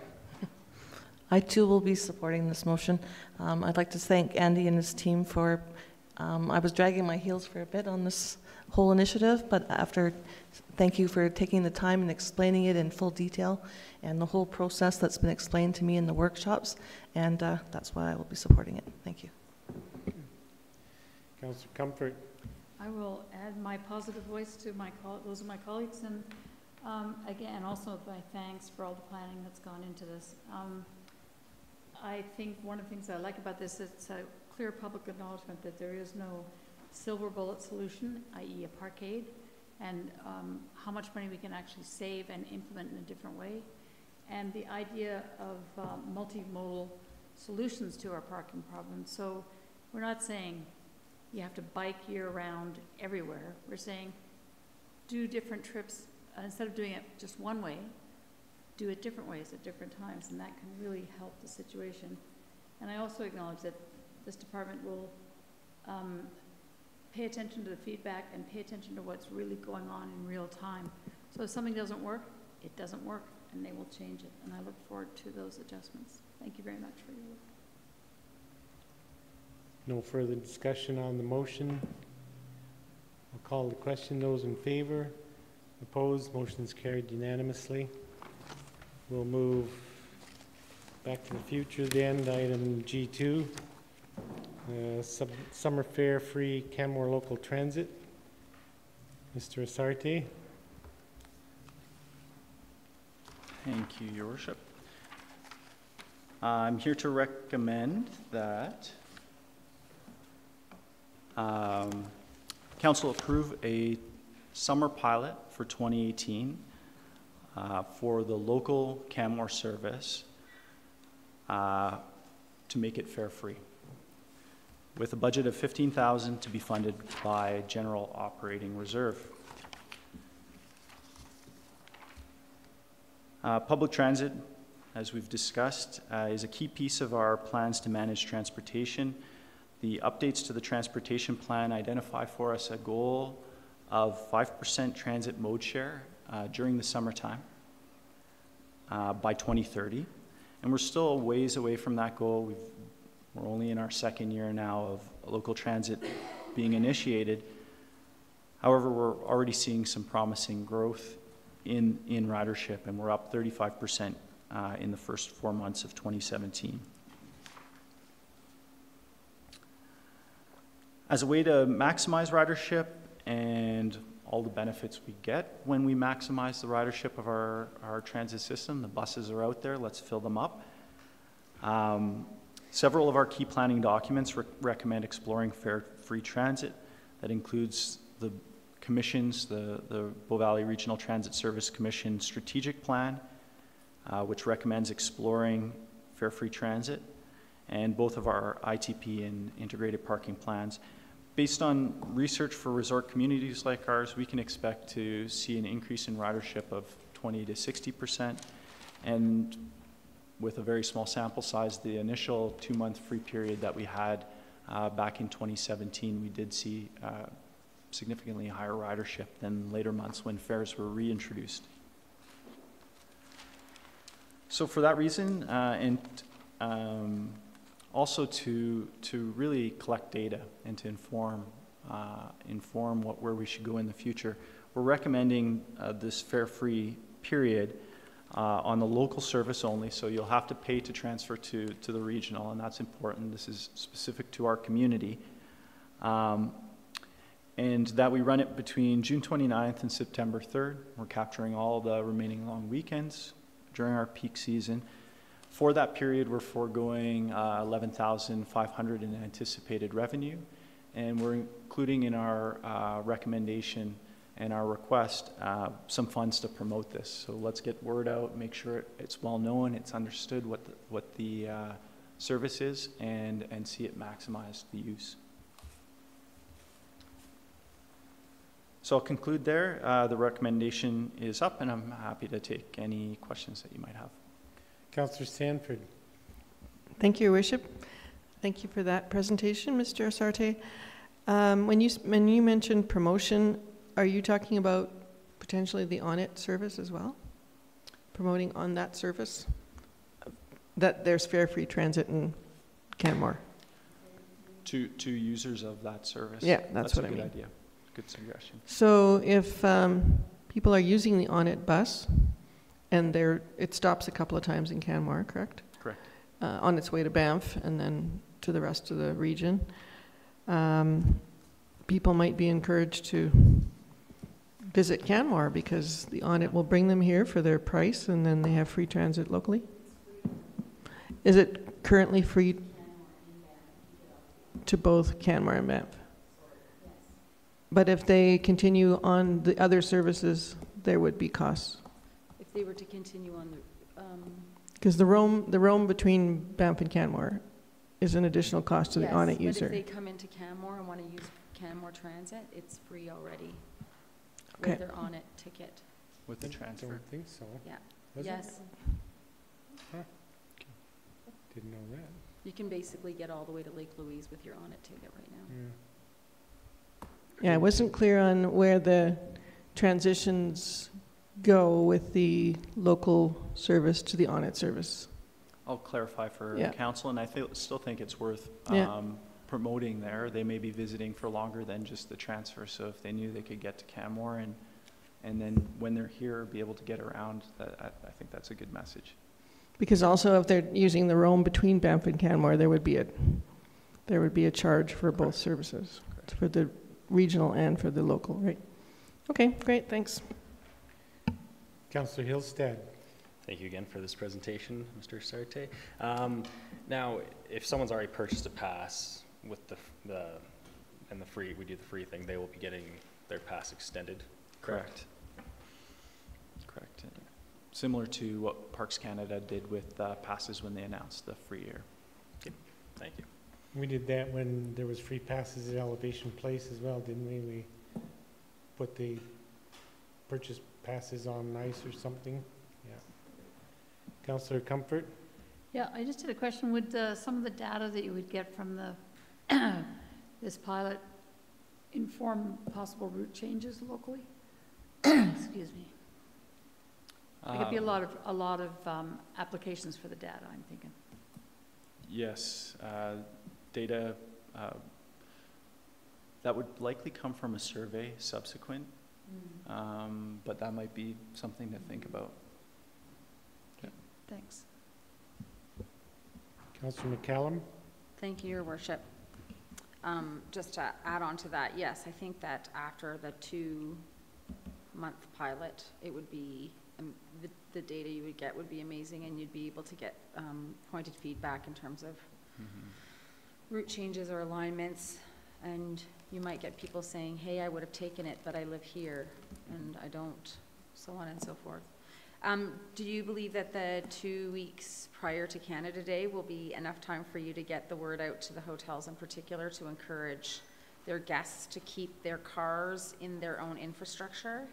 Speaker 9: I too will be supporting this motion. I'd like to thank Andy and his team for, I was dragging my heels for a bit on this whole initiative, but thank you for taking the time and explaining it in full detail and the whole process that's been explained to me in the workshops, and that's why I will be supporting it. Thank you.
Speaker 1: Councillor Comfort.
Speaker 11: I will add my positive voice to those of my colleagues, and again, also my thanks for all the planning that's gone into this. I think one of the things I like about this is it's a clear public acknowledgement that there is no silver bullet solution, i.e. a parkade, and how much money we can actually save and implement in a different way. And the idea of multimodal solutions to our parking problems. So we're not saying you have to bike year-round everywhere. We're saying do different trips. Instead of doing it just one way, do it different ways at different times, and that can really help the situation. And I also acknowledge that this department will pay attention to the feedback and pay attention to what's really going on in real time. So if something doesn't work, it doesn't work, and they will change it. And I look forward to those adjustments. Thank you very much for your work.
Speaker 1: No further discussion on the motion. I'll call the question. Those in favor? Opposed? Motion is carried unanimously. We'll move back to the future then, item G2. Summer fare free Canmore local transit. Mr. Asarte.
Speaker 6: Thank you, Your Worship. I'm here to recommend that Council approve a summer pilot for 2018 for the local Canmore service to make it fare free, with a budget of $15,000 to be funded by General Operating Reserve. Public transit, as we've discussed, is a key piece of our plans to manage transportation. The updates to the transportation plan identify for us a goal of 5% transit mode share during the summertime by 2030. And we're still a ways away from that goal. We're only in our second year now of local transit being initiated. However, we're already seeing some promising growth in ridership, and we're up 35% in the first 4 months of 2017. As a way to maximize ridership and all the benefits we get when we maximize the ridership of our transit system, the buses are out there, let's fill them up. Several of our key planning documents recommend exploring fare-free transit. That includes the Commission's, the Bow Valley Regional Transit Service Commission strategic plan, which recommends exploring fare-free transit, and both of our ITP and integrated parking plans. Based on research for resort communities like ours, we can expect to see an increase in ridership of 20 to 60%, and with a very small sample size, the initial 2-month free period that we had back in 2017, we did see significantly higher ridership than later months when fares were reintroduced. So for that reason, and also to really collect data and to inform where we should go in the future, we're recommending this fare-free period on the local service only, so you'll have to pay to transfer to the regional, and that's important. This is specific to our community. And that we run it between June 29th and September 3rd. We're capturing all the remaining long weekends during our peak season. For that period, we're foregoing $11,500 in anticipated revenue, and we're including in our recommendation and our request some funds to promote this. So let's get word out, make sure it's well known, it's understood what the service is, and see it maximize the use. So I'll conclude there. The recommendation is up, and I'm happy to take any questions that you might have.
Speaker 1: Councillor Sanford.
Speaker 7: Thank you, Your Worship. Thank you for that presentation, Mr. Asarte. When you mentioned promotion, are you talking about potentially the on-it service as well? Promoting on that service? That there's fare-free transit in Canmore?
Speaker 6: To users of that service?
Speaker 7: Yeah, that's what I mean.
Speaker 6: That's a good idea. Good suggestion.
Speaker 7: So if people are using the on-it bus, and it stops a couple of times in Canmore, correct?
Speaker 6: Correct.
Speaker 7: On its way to Banff and then to the rest of the region, people might be encouraged to visit Canmore because the on-it will bring them here for their price, and then they have free transit locally. Is it currently free to both Canmore and Banff? But if they continue on the other services, there would be costs.
Speaker 3: If they were to continue on the,
Speaker 7: because the roam between Banff and Canmore is an additional cost to the on-it user.
Speaker 3: But if they come into Canmore and want to use Canmore Transit, it's free already.
Speaker 7: Okay.
Speaker 3: With their on-it ticket.
Speaker 6: With the transfer?
Speaker 1: I don't think so.
Speaker 3: Yeah.
Speaker 1: Was it?
Speaker 3: Yes.
Speaker 1: Huh. Didn't know that.
Speaker 3: You can basically get all the way to Lake Louise with your on-it ticket right now.
Speaker 1: Yeah.
Speaker 7: Yeah, I wasn't clear on where the transitions go with the local service to the on-it service.
Speaker 6: I'll clarify for
Speaker 7: Yeah.
Speaker 6: council, and I still think it's worth
Speaker 7: Yeah.
Speaker 6: promoting there. They may be visiting for longer than just the transfer, so if they knew they could get to Canmore and then when they're here be able to get around, I think that's a good message.
Speaker 7: Because also if they're using the roam between Banff and Canmore, there would be a charge for both services, for the regional and for the local, right? Okay, great, thanks.
Speaker 1: Councillor Hillstead.
Speaker 10: Thank you again for this presentation, Mr. Sarte. Now, if someone's already purchased a pass with the free, we do the free thing, they will be getting their pass extended, correct?
Speaker 6: Correct. Similar to what Parks Canada did with passes when they announced the free year.
Speaker 10: Okay. Thank you.
Speaker 1: We did that when there was free passes at Elevation Place as well, didn't we? We put the purchase passes on ice or something. Yeah. Councillor Comfort.
Speaker 11: Yeah, I just had a question. Would some of the data that you would get from the this pilot inform possible route changes locally? Excuse me. There could be a lot of applications for the data, I'm thinking.
Speaker 6: Yes, data that would likely come from a survey subsequent, but that might be something to think about.
Speaker 11: Okay, thanks.
Speaker 1: Councillor McCallum.
Speaker 3: Thank you, Your Worship. Just to add on to that, yes, I think that after the 2-month pilot, it would be, the data you would get would be amazing, and you'd be able to get pointed feedback in terms of route changes or alignments, and you might get people saying, hey, I would have taken it, but I live here, and I don't, so on and so forth. Do you believe that the 2 weeks prior to Canada Day will be enough time for you to get the word out to the hotels in particular to encourage their guests to keep their cars in their own infrastructure?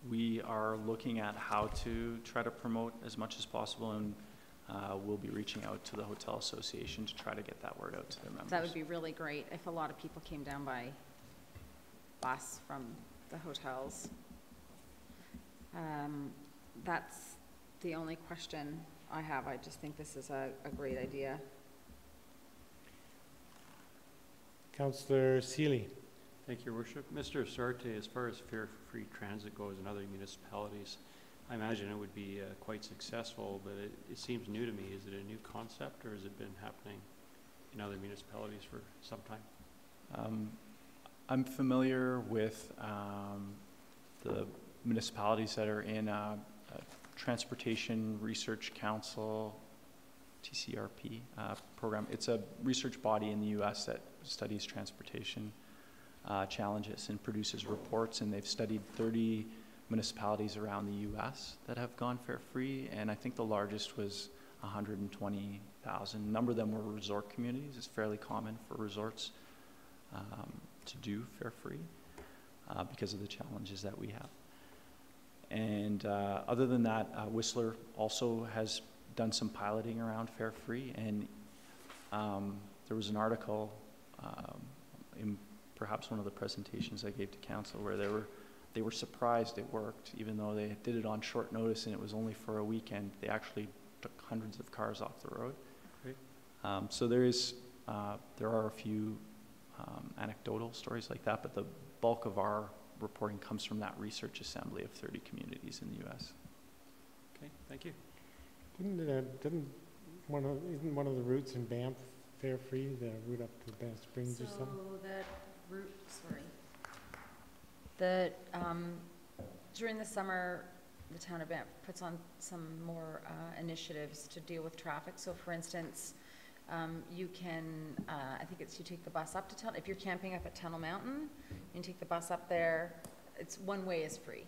Speaker 6: We are looking at how to try to promote as much as possible, and we'll be reaching out to the Hotel Association to try to get that word out to their members.
Speaker 3: That would be really great if a lot of people came down by bus from the hotels. That's the only question I have. I just think this is a great idea.
Speaker 1: Councillor Seeley.
Speaker 8: Thank you, Your Worship. Mr. Sarte, as far as fare-free transit goes in other municipalities, I imagine it would be quite successful, but it seems new to me. Is it a new concept, or has it been happening in other municipalities for some time?
Speaker 6: I'm familiar with the municipalities that are in a Transportation Research Council TCRP program. It's a research body in the U.S. that studies transportation challenges and produces reports, and they've studied 30 municipalities around the U.S. that have gone fare-free, and I think the largest was 120,000. A number of them were resort communities. It's fairly common for resorts to do fare-free because of the challenges that we have. And other than that, Whistler also has done some piloting around fare-free, and there was an article in perhaps one of the presentations I gave to council where they were surprised it worked, even though they did it on short notice and it was only for a weekend. They actually took hundreds of cars off the road.
Speaker 8: Great.
Speaker 6: So there are a few anecdotal stories like that, but the bulk of our reporting comes from that research assembly of 30 communities in the U.S.
Speaker 8: Okay, thank you.
Speaker 1: Isn't one of the routes in Banff fare-free, the route up to Banff Springs or something?
Speaker 3: So that route, during the summer, the town of Banff puts on some more initiatives to deal with traffic. So for instance, you can, I think it's you take the bus up to Tunnel, if you're camping up at Tunnel Mountain, you take the bus up there, it's one way is free.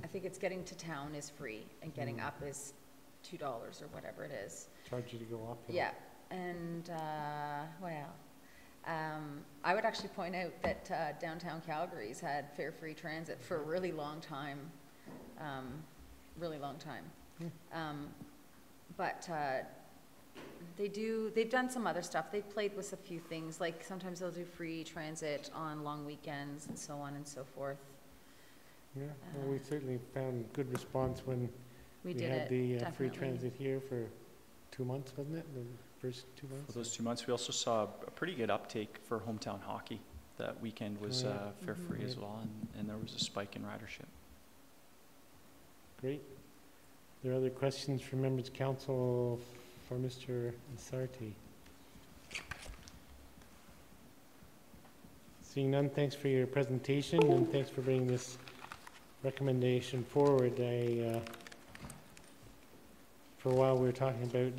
Speaker 3: I think it's getting to town is free and getting up is $2 or whatever it is.
Speaker 1: Charge you to go up.
Speaker 3: Yeah, and I would actually point out that downtown Calgary's had fare-free transit for a really long time, but they've done some other stuff. They've played with a few things, like sometimes they'll do free transit on long weekends and so on and so forth.
Speaker 1: Yeah, well, we certainly found good response when we had the free transit here for 2 months, wasn't it? The first 2 months?
Speaker 6: For those 2 months, we also saw a pretty good uptake for hometown hockey. That weekend was fare-free as well, and there was a spike in ridership.
Speaker 1: Great. Are there other questions from members of council for Mr. Sartey? Seeing none, thanks for your presentation and thanks for bringing this recommendation forward. For a while we were talking about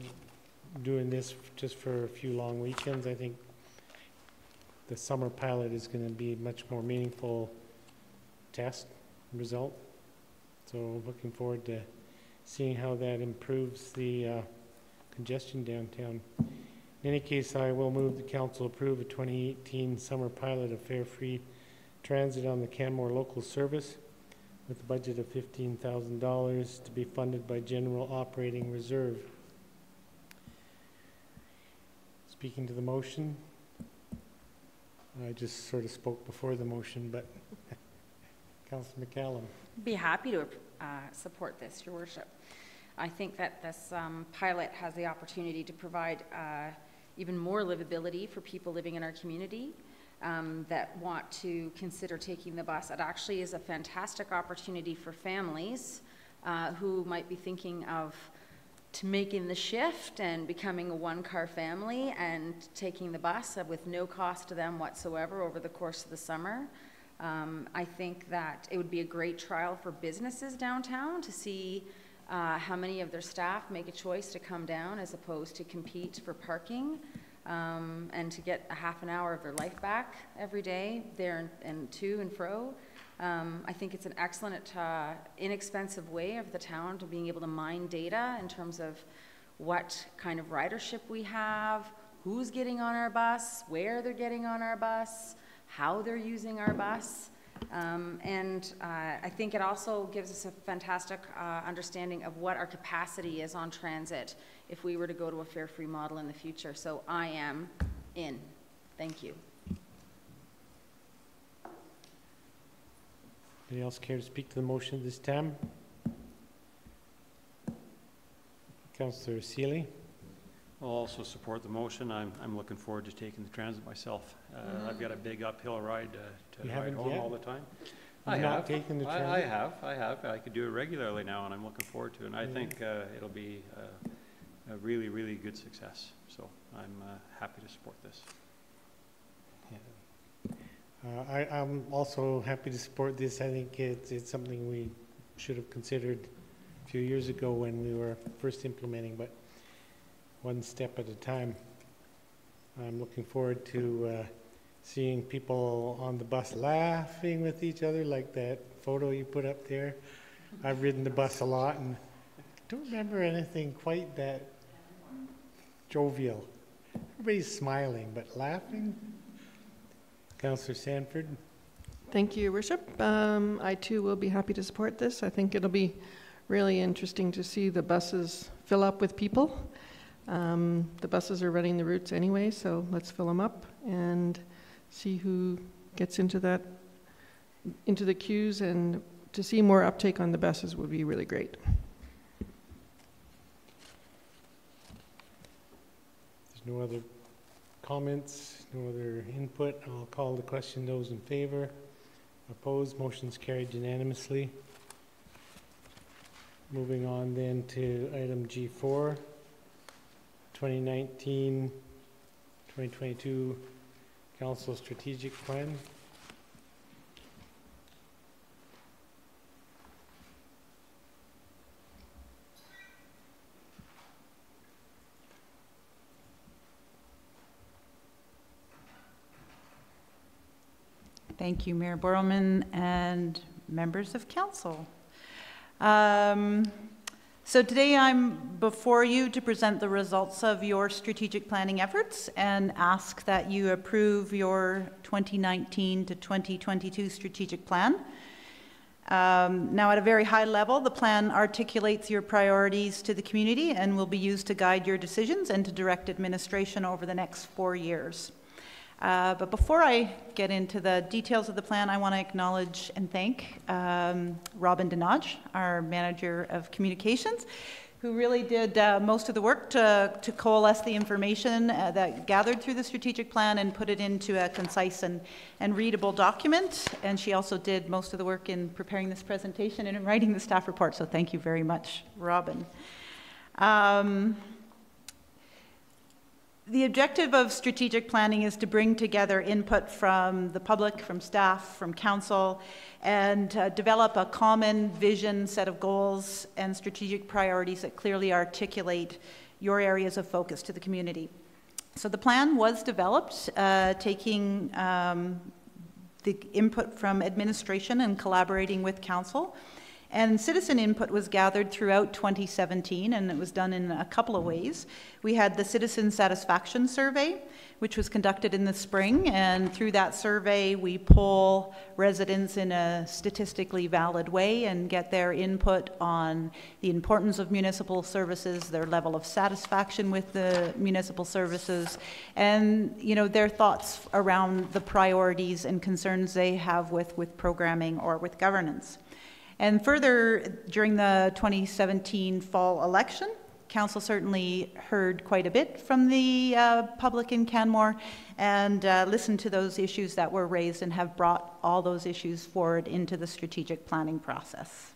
Speaker 1: doing this just for a few long weekends. I think the summer pilot is going to be a much more meaningful test result. So looking forward to seeing how that improves the congestion downtown. In any case, I will move the council approve a 2018 summer pilot of fare-free transit on the Canmore local service with a budget of $15,000 to be funded by General Operating Reserve. Speaking to the motion, I just sort of spoke before the motion, but Councillor McCallum.
Speaker 3: Be happy to support this, Your Worship. I think that this pilot has the opportunity to provide even more livability for people living in our community that want to consider taking the bus. It actually is a fantastic opportunity for families who might be thinking of making the shift and becoming a one-car family and taking the bus with no cost to them whatsoever over the course of the summer. I think that it would be a great trial for businesses downtown to see how many of their staff make a choice to come down as opposed to compete for parking, and to get a half an hour of their life back every day there and to and fro. I think it's an excellent, inexpensive way of the town to being able to mine data in terms of what kind of ridership we have, who's getting on our bus, where they're getting on our bus, how they're using our bus. I think it also gives us a fantastic understanding of what our capacity is on transit if we were to go to a fare-free model in the future. So I am in. Thank you.
Speaker 1: Anybody else care to speak to the motion at this time? Councillor Seeley.
Speaker 8: I'll also support the motion. I'm looking forward to taking the transit myself. I've got a big uphill ride to ride home all the time. I have. Taken the transit? I have. I could do it regularly now, and I'm looking forward to it. And I think it'll be a really, really good success. So I'm happy to support this.
Speaker 1: I'm also happy to support this. I think it's something we should have considered a few years ago when we were first implementing, but one step at a time. I'm looking forward to seeing people on the bus laughing with each other, like that photo you put up there. I've ridden the bus a lot and don't remember anything quite that jovial. Everybody's smiling, but laughing. Councillor Sanford.
Speaker 7: Thank you, Your Worship. I too will be happy to support this. I think it'll be really interesting to see the buses fill up with people. The buses are running the routes anyway, so let's fill them up and see who gets into the queues, and to see more uptake on the buses would be really great.
Speaker 1: There's no other comments, no other input. I'll call the question. Those in favor? Opposed? Motion's carried unanimously. Moving on then to item G4, 2019-2022 Council Strategic Plan.
Speaker 2: Thank you, Mayor Borrellman and members of council. So today I'm before you to present the results of your strategic planning efforts and ask that you approve your 2019 to 2022 strategic plan. Now at a very high level, the plan articulates your priorities to the community and will be used to guide your decisions and to direct administration over the next 4 years. But before I get into the details of the plan, I want to acknowledge and thank Robin Denage, our Manager of Communications, who really did most of the work to coalesce the information that gathered through the strategic plan and put it into a concise and readable document. And she also did most of the work in preparing this presentation and in writing the staff report. So thank you very much, Robin. The objective of strategic planning is to bring together input from the public, from staff, from council, and develop a common vision, set of goals, and strategic priorities that clearly articulate your areas of focus to the community. So the plan was developed taking the input from administration and collaborating with council. And citizen input was gathered throughout 2017, and it was done in a couple of ways. We had the Citizen Satisfaction Survey, which was conducted in the spring, and through that survey, we poll residents in a statistically valid way and get their input on the importance of municipal services, their level of satisfaction with the municipal services, and their thoughts around the priorities and concerns they have with programming or with governance. And further, during the 2017 fall election, council certainly heard quite a bit from the public in Canmore and listened to those issues that were raised and have brought all those issues forward into the strategic planning process.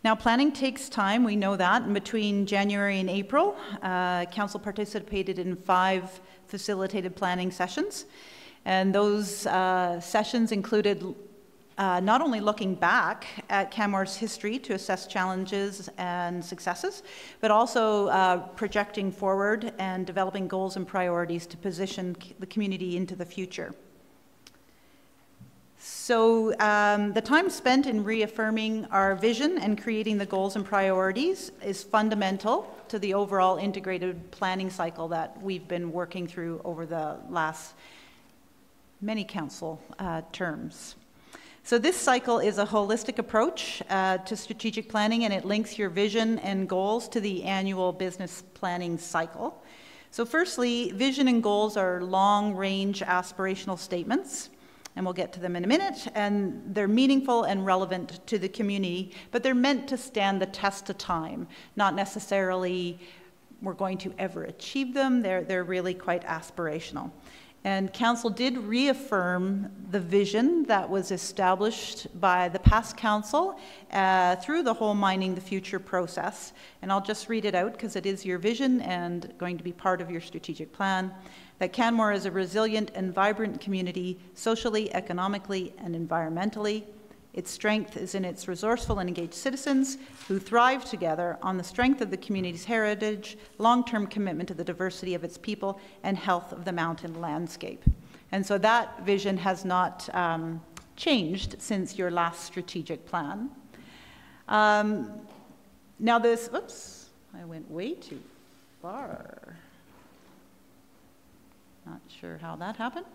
Speaker 2: Now, planning takes time, we know that, and between January and April, council participated in 5 facilitated planning sessions, and those sessions included not only looking back at Canmore's history to assess challenges and successes, but also projecting forward and developing goals and priorities to position the community into the future. So the time spent in reaffirming our vision and creating the goals and priorities is fundamental to the overall integrated planning cycle that we've been working through over the last many council terms. So this cycle is a holistic approach to strategic planning, and it links your vision and goals to the annual business planning cycle. So firstly, vision and goals are long-range aspirational statements, and we'll get to them in a minute, and they're meaningful and relevant to the community, but they're meant to stand the test of time, not necessarily we're going to ever achieve them. They're really quite aspirational. And council did reaffirm the vision that was established by the past council through the whole Mining the Future process. And I'll just read it out because it is your vision and going to be part of your strategic plan. That Canmore is a resilient and vibrant community, socially, economically, and environmentally. Its strength is in its resourceful and engaged citizens who thrive together on the strength of the community's heritage, long-term commitment to the diversity of its people, and health of the mountain landscape. And so that vision has not changed since your last strategic plan. Now this, oops, I went way too far. Not sure how that happened.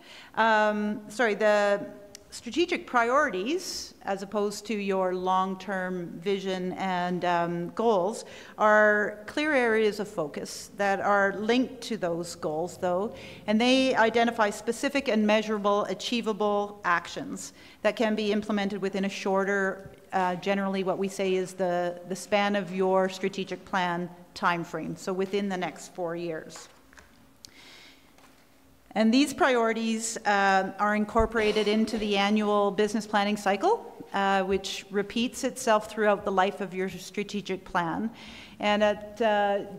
Speaker 2: Sorry, the strategic priorities, as opposed to your long-term vision and goals, are clear areas of focus that are linked to those goals, though, and they identify specific and measurable, achievable actions that can be implemented within a shorter, generally what we say is the span of your strategic plan timeframe, so within the next 4 years. And these priorities are incorporated into the annual business planning cycle, which repeats itself throughout the life of your strategic plan. And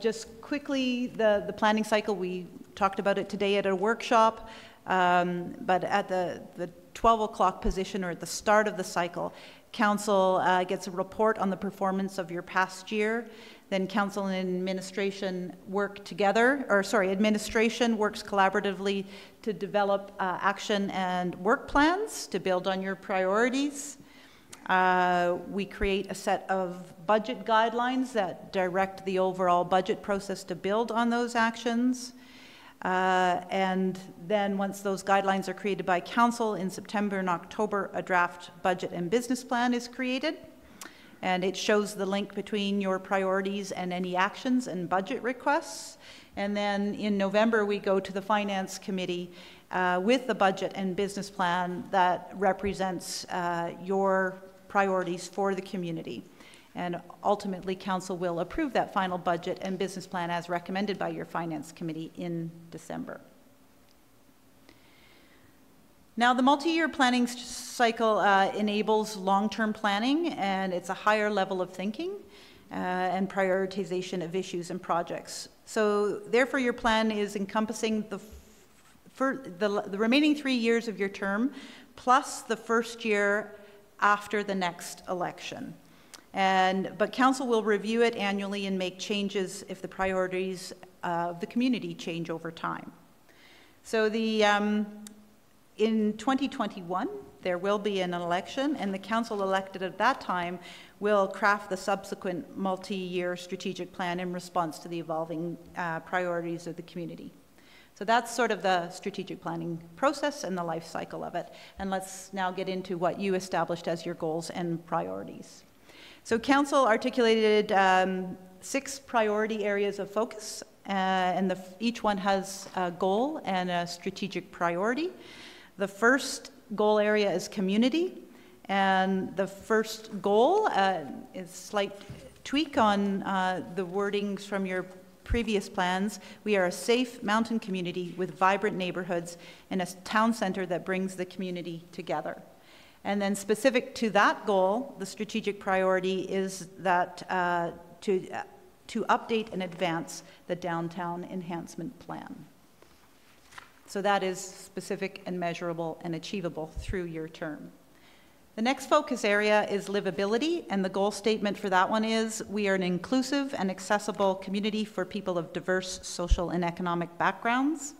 Speaker 2: just quickly, the planning cycle, we talked about it today at a workshop, but at the 12 o'clock position, or at the start of the cycle, Council gets a report on the performance of your past year. Then Council and Administration work together, or sorry, Administration works collaboratively to develop action and work plans to build on your priorities. We create a set of budget guidelines that direct the overall budget process to build on those actions. And then once those guidelines are created by Council in September and October, a draft budget and business plan is created. And it shows the link between your priorities and any actions and budget requests. And then in November, we go to the Finance Committee with the budget and business plan that represents your priorities for the community. And ultimately, Council will approve that final budget and business plan as recommended by your Finance Committee in December. Now, the multi-year planning cycle enables long-term planning, and it's a higher level of thinking and prioritization of issues and projects. So therefore, your plan is encompassing the remaining 3 years of your term, plus the first year after the next election. But Council will review it annually and make changes if the priorities of the community change over time. So in 2021, there will be an election, and the Council elected at that time will craft the subsequent multi-year strategic plan in response to the evolving priorities of the community. So that's sort of the strategic planning process and the life cycle of it. And let's now get into what you established as your goals and priorities. So Council articulated 6 priority areas of focus, and each one has a goal and a strategic priority. The first goal area is community, and the first goal is a slight tweak on the wordings from your previous plans. We are a safe mountain community with vibrant neighborhoods and a town center that brings the community together. And then specific to that goal, the strategic priority is that to update and advance the downtown enhancement plan. So that is specific and measurable and achievable through your term. The next focus area is livability, and the goal statement for that one is, we are an inclusive and accessible community for people of diverse social and economic backgrounds.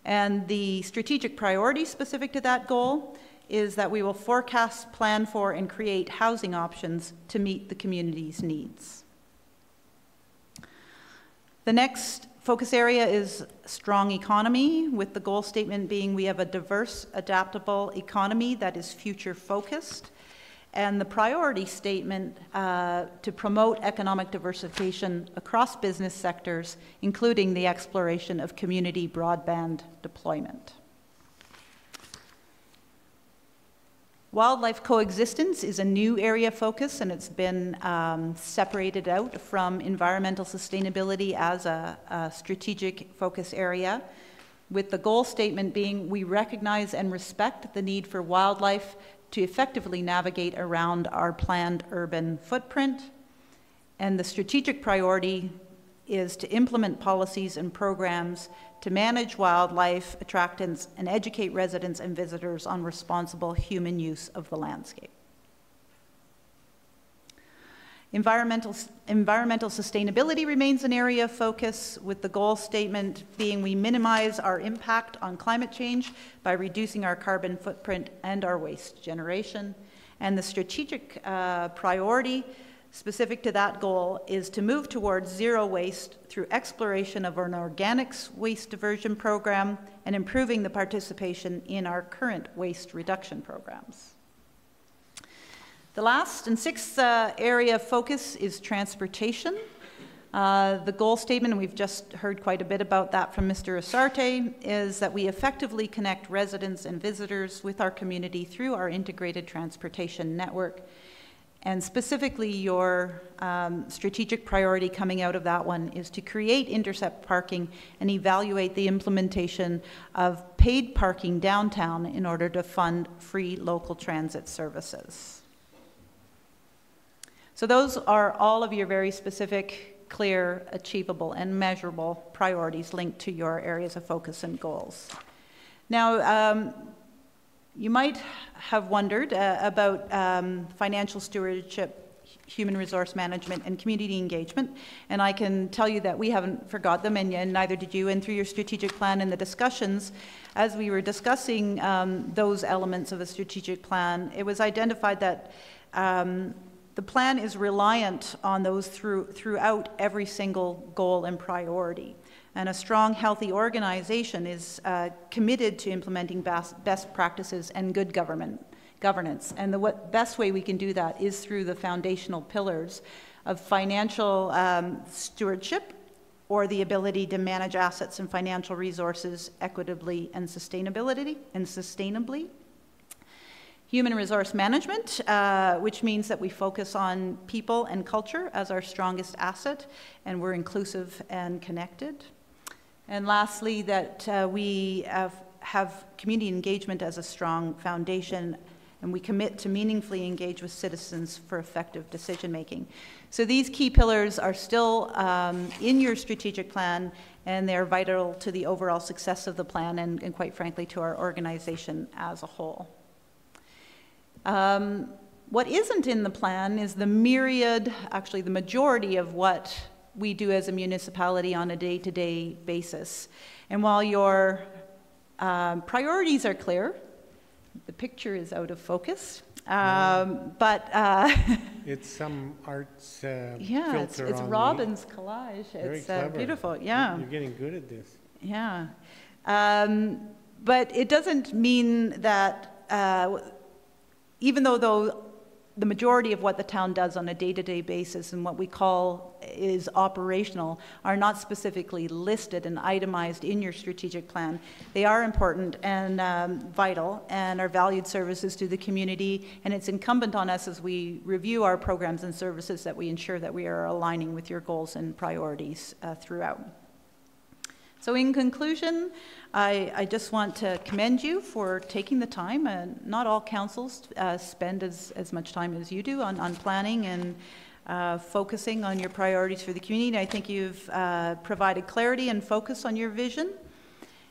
Speaker 2: And the strategic priority specific to that goal is that we will forecast, plan for, and create housing options to meet the community's needs. The next focus area is strong economy, with the goal statement being we have a diverse, adaptable economy that is future-focused, and the priority statement to promote economic diversification across business sectors, including the exploration of community broadband deployment. Wildlife coexistence is a new area of focus, and it's been separated out from environmental sustainability as a strategic focus area, with the goal statement being we recognize and respect the need for wildlife to effectively navigate around our planned urban footprint. And the strategic priority is to implement policies and programs to manage wildlife attractants and educate residents and visitors on responsible human use of the landscape. Environmental sustainability remains an area of focus, with the goal statement being we minimize our impact on climate change by reducing our carbon footprint and our waste generation. And the strategic priority specific to that goal is to move towards zero waste through exploration of an organics waste diversion program and improving the participation in our current waste reduction programs. The last and sixth area of focus is transportation. The goal statement, and we've just heard quite a bit about that from Mr. Asarte, is that we effectively connect residents and visitors with our community through our integrated transportation network. And specifically, your strategic priority coming out of that one is to create intercept parking and evaluate the implementation of paid parking downtown in order to fund free local transit services. So those are all of your very specific, clear, achievable, and measurable priorities linked to your areas of focus and goals. Now, you might have wondered about financial stewardship, human resource management, and community engagement, and I can tell you that we haven't forgot them, and neither did you. And through your strategic plan and the discussions, as we were discussing those elements of a strategic plan, it was identified that the plan is reliant on those throughout every single goal and priority. And a strong, healthy organization is committed to implementing best practices and good governance. And the best way we can do that is through the foundational pillars of financial stewardship, or the ability to manage assets and financial resources equitably and sustainably. Human resource management, which means that we focus on people and culture as our strongest asset, and we're inclusive and connected. And lastly, that we have community engagement as a strong foundation, and we commit to meaningfully engage with citizens for effective decision making. So these key pillars are still in your strategic plan, and they're vital to the overall success of the plan and quite frankly to our organization as a whole. What isn't in the plan is the myriad, actually the majority of what we do as a municipality on a day-to-day basis. And while your priorities are clear, the picture is out of focus. But
Speaker 1: it's some arts
Speaker 2: yeah,
Speaker 1: filter
Speaker 2: it's
Speaker 1: on
Speaker 2: Robin's collage.
Speaker 1: Very
Speaker 2: it's
Speaker 1: clever.
Speaker 2: Beautiful. Yeah,
Speaker 1: you're getting good at this.
Speaker 2: Yeah, but it doesn't mean that even though the majority of what the town does on a day-to-day basis and what we call is operational are not specifically listed and itemized in your strategic plan. They are important and vital and are valued services to the community, and it's incumbent on us as we review our programs and services that we ensure that we are aligning with your goals and priorities throughout. So in conclusion, I just want to commend you for taking the time. Not all councils spend as much time as you do on planning and focusing on your priorities for the community. I think you've provided clarity and focus on your vision.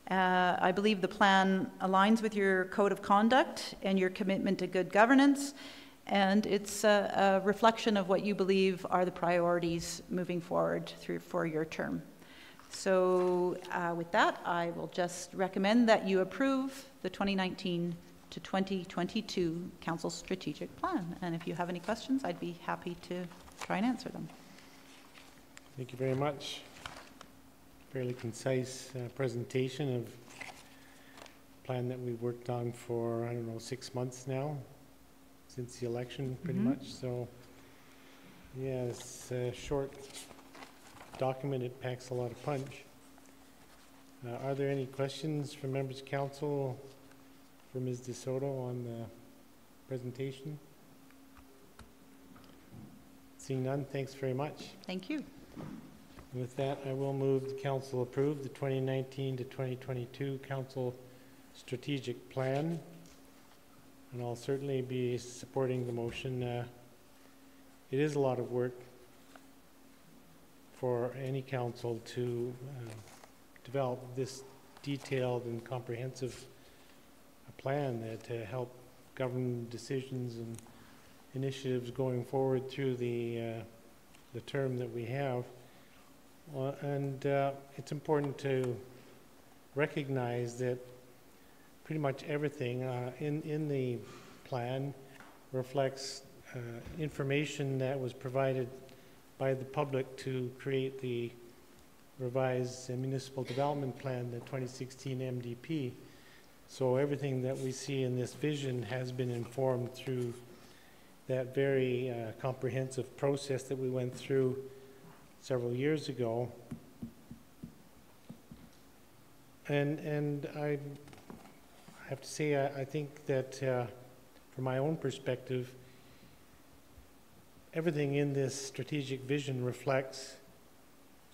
Speaker 2: I believe the plan aligns with your code of conduct and your commitment to good governance, and it's a reflection of what you believe are the priorities moving forward for your term. So with that, I will just recommend that you approve the 2019 to 2022 Council Strategic Plan. And if you have any questions, I'd be happy to try and answer them.
Speaker 1: Thank you very much. Fairly concise presentation of a plan that we've worked on for, I don't know, 6 months now, since the election pretty much. So yeah, it's a short document. It packs a lot of punch. Are there any questions from members of council for Ms. DeSoto on the presentation? Seeing none, thanks very much.
Speaker 2: Thank you.
Speaker 1: With that, I will move the council approve the 2019 to 2022 council strategic plan, and I'll certainly be supporting the motion. It is a lot of work for any council to develop this detailed and comprehensive plan to help govern decisions initiatives going forward through the term that we have. And it's important to recognize that pretty much everything in the plan reflects information that was provided by the public to create the revised municipal development plan, the 2016 MDP. So everything that we see in this vision has been informed through that very comprehensive process that we went through several years ago. And I have to say, I think that from my own perspective, everything in this strategic vision reflects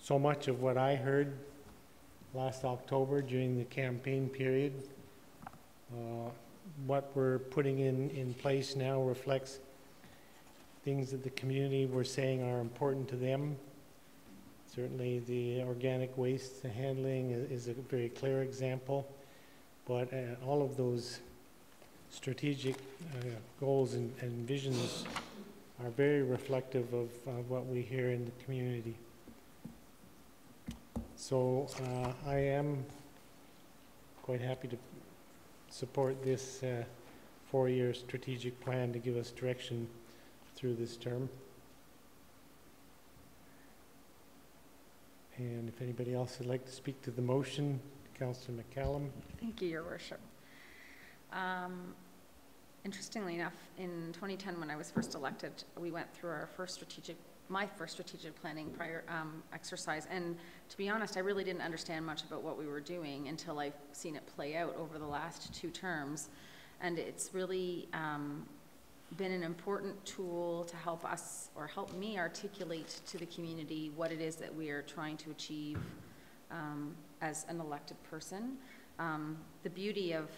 Speaker 1: so much of what I heard last October during the campaign period. What we're putting in place now reflects things that the community were saying are important to them. Certainly the organic waste handling is a very clear example, but all of those strategic goals and visions are very reflective of what we hear in the community. So I am quite happy to support this 4-year strategic plan to give us direction through this term. And if anybody else would like to speak to the motion, Councillor McCallum.
Speaker 3: Thank you, Your Worship. Interestingly enough, in 2010, when I was first elected, we went through my first strategic planning exercise. And to be honest, I really didn't understand much about what we were doing until I've seen it play out over the last 2 terms. And it's really been an important tool to help us, or help me articulate to the community what it is that we are trying to achieve as an elected person. The beauty of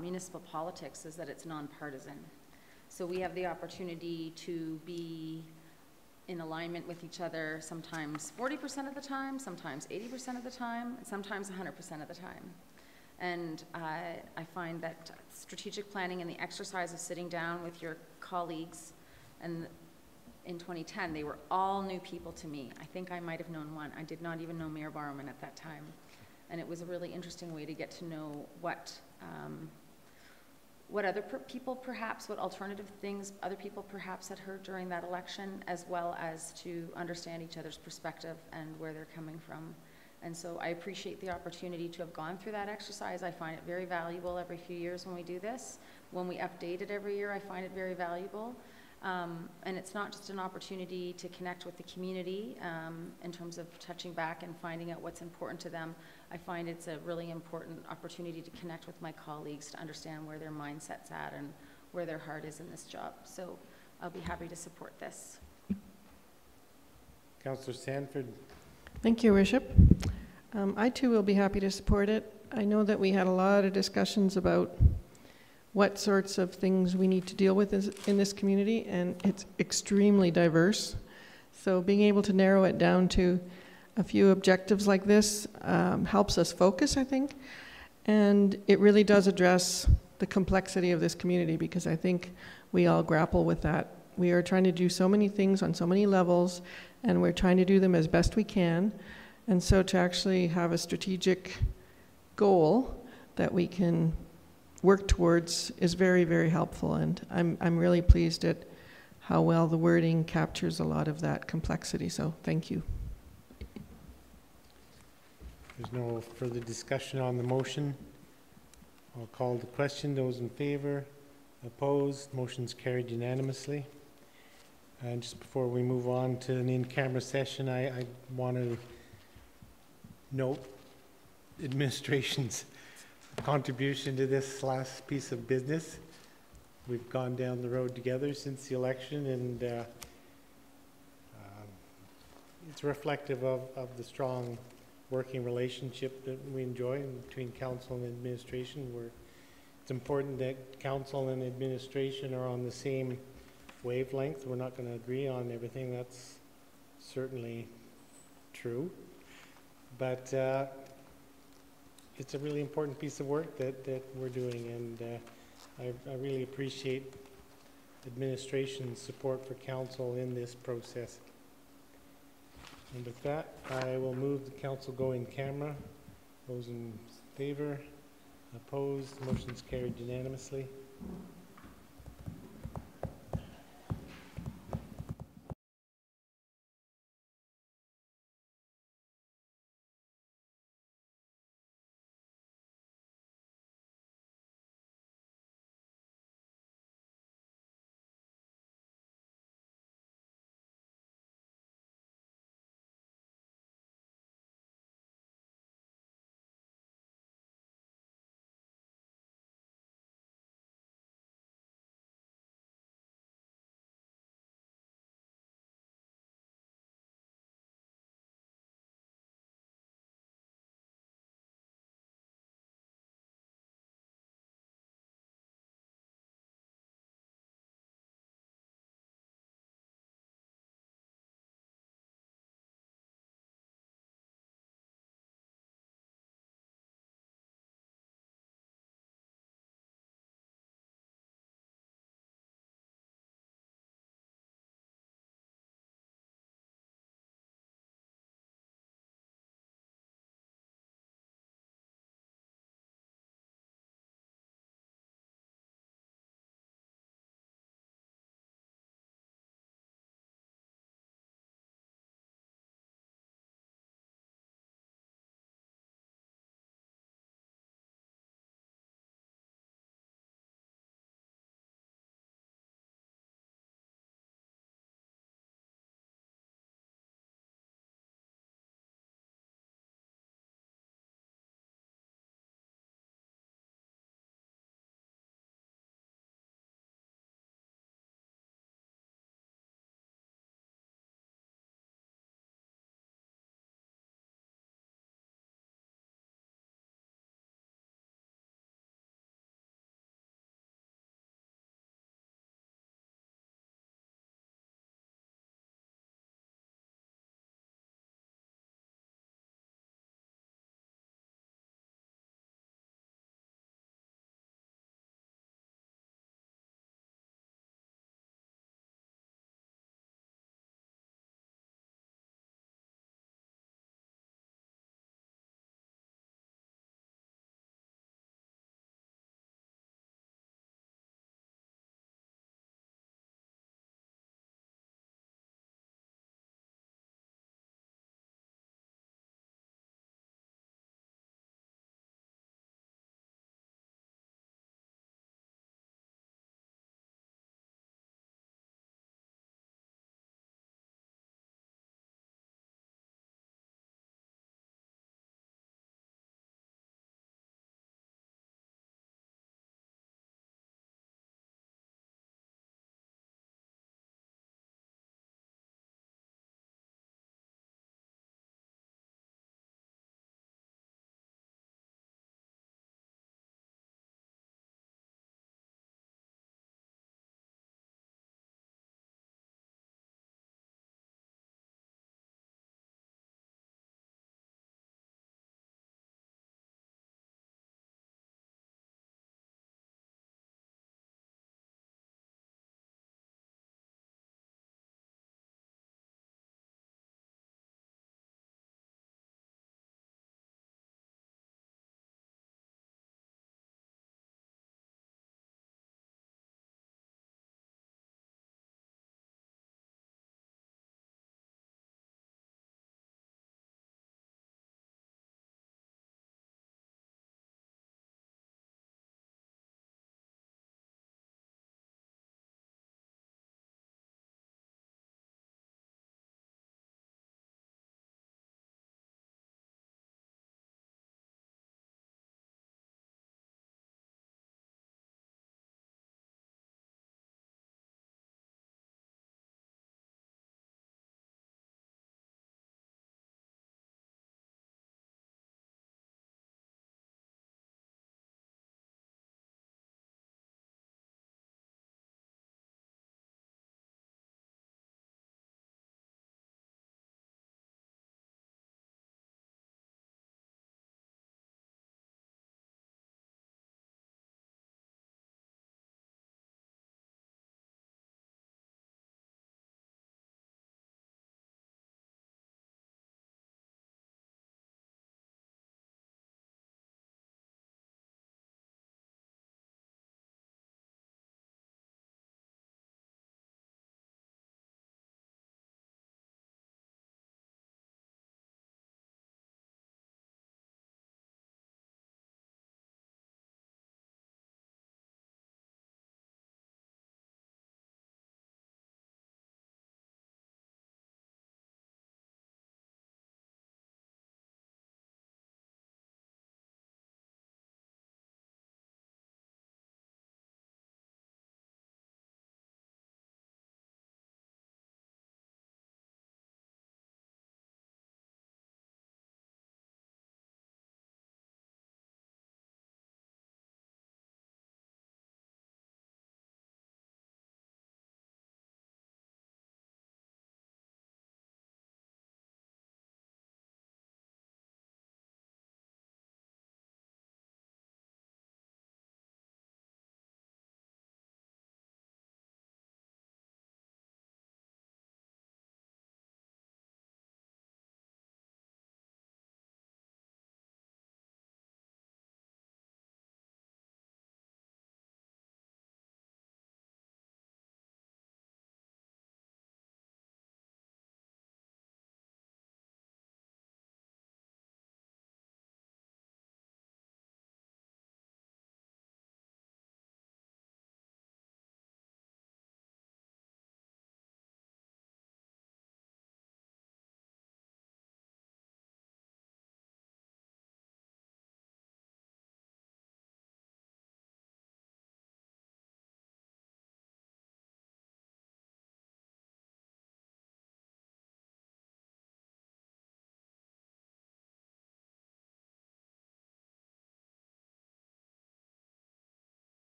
Speaker 3: municipal politics is that it's nonpartisan. So we have the opportunity to be in alignment with each other sometimes 40% of the time, sometimes 80% of the time, and sometimes 100% of the time. And I find that strategic planning and the exercise of sitting down with your colleagues, and in 2010, they were all new people to me. I think I might have known one. I did not even know Mayor Barrowman at that time. And it was a really interesting way to get to know what other people perhaps, what alternative things other people perhaps had heard during that election, as well as to understand each other's perspective and where they're coming from. And so I appreciate the opportunity to have gone through that exercise. I find it very valuable every few years when we do this. When we update it every year, I find it very valuable. And it's not just an opportunity to connect with the community in terms of touching back and finding out what's important to them. I find it's a really important opportunity to connect with my colleagues to understand where their mindset's at and where their heart is in this job. So I'll be happy to support this.
Speaker 1: Councillor Sanford.
Speaker 7: Thank you, Your Worship. I too will be happy to support it. I know that we had a lot of discussions about what sorts of things we need to deal with in this community, and it's extremely diverse. So being able to narrow it down to a few objectives like this helps us focus, I think. And it really does address the complexity of this community, because I think we all grapple with that. We are trying to do so many things on so many levels, and we're trying to do them as best we can. And so to actually have a strategic goal that we can work towards is very, very helpful. And I'm really pleased at how well the wording captures a lot of that complexity. So thank you.
Speaker 1: There's no further discussion on the motion. I'll call the question. Those in favor? Opposed? Motion's carried unanimously. And just before we move on to an in-camera session, I want to note administration's contribution to this last piece of business. We've gone down the road together since the election, and it's reflective of the strong working relationship that we enjoy between council and administration. It's important that council and administration are on the same wavelength. We're not going to agree on everything. That's certainly true. But it's a really important piece of work that we're doing, and I really appreciate administration's support for council in this process. And with that, I will move the council go in camera. Those in favor? Opposed? Motion's carried unanimously.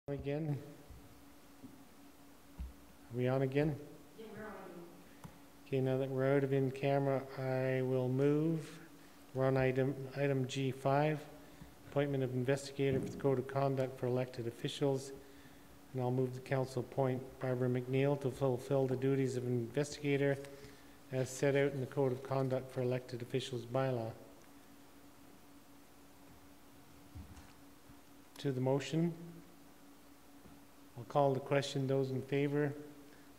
Speaker 1: Again? Are we on again?
Speaker 11: Yeah, we're on.
Speaker 1: Okay, now that we're out of in-camera, I will move. We're on item G5, appointment of investigator for the code of conduct for elected officials. And I'll move the council appoint Barbara McNeil to fulfill the duties of investigator as set out in the code of conduct for elected officials bylaw. To the motion. I'll call the question. Those in favor?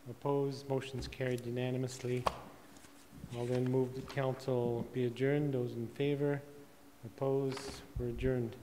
Speaker 1: Opposed? Motion's carried unanimously. I'll then move the council be adjourned. Those in favor? Opposed? We're adjourned.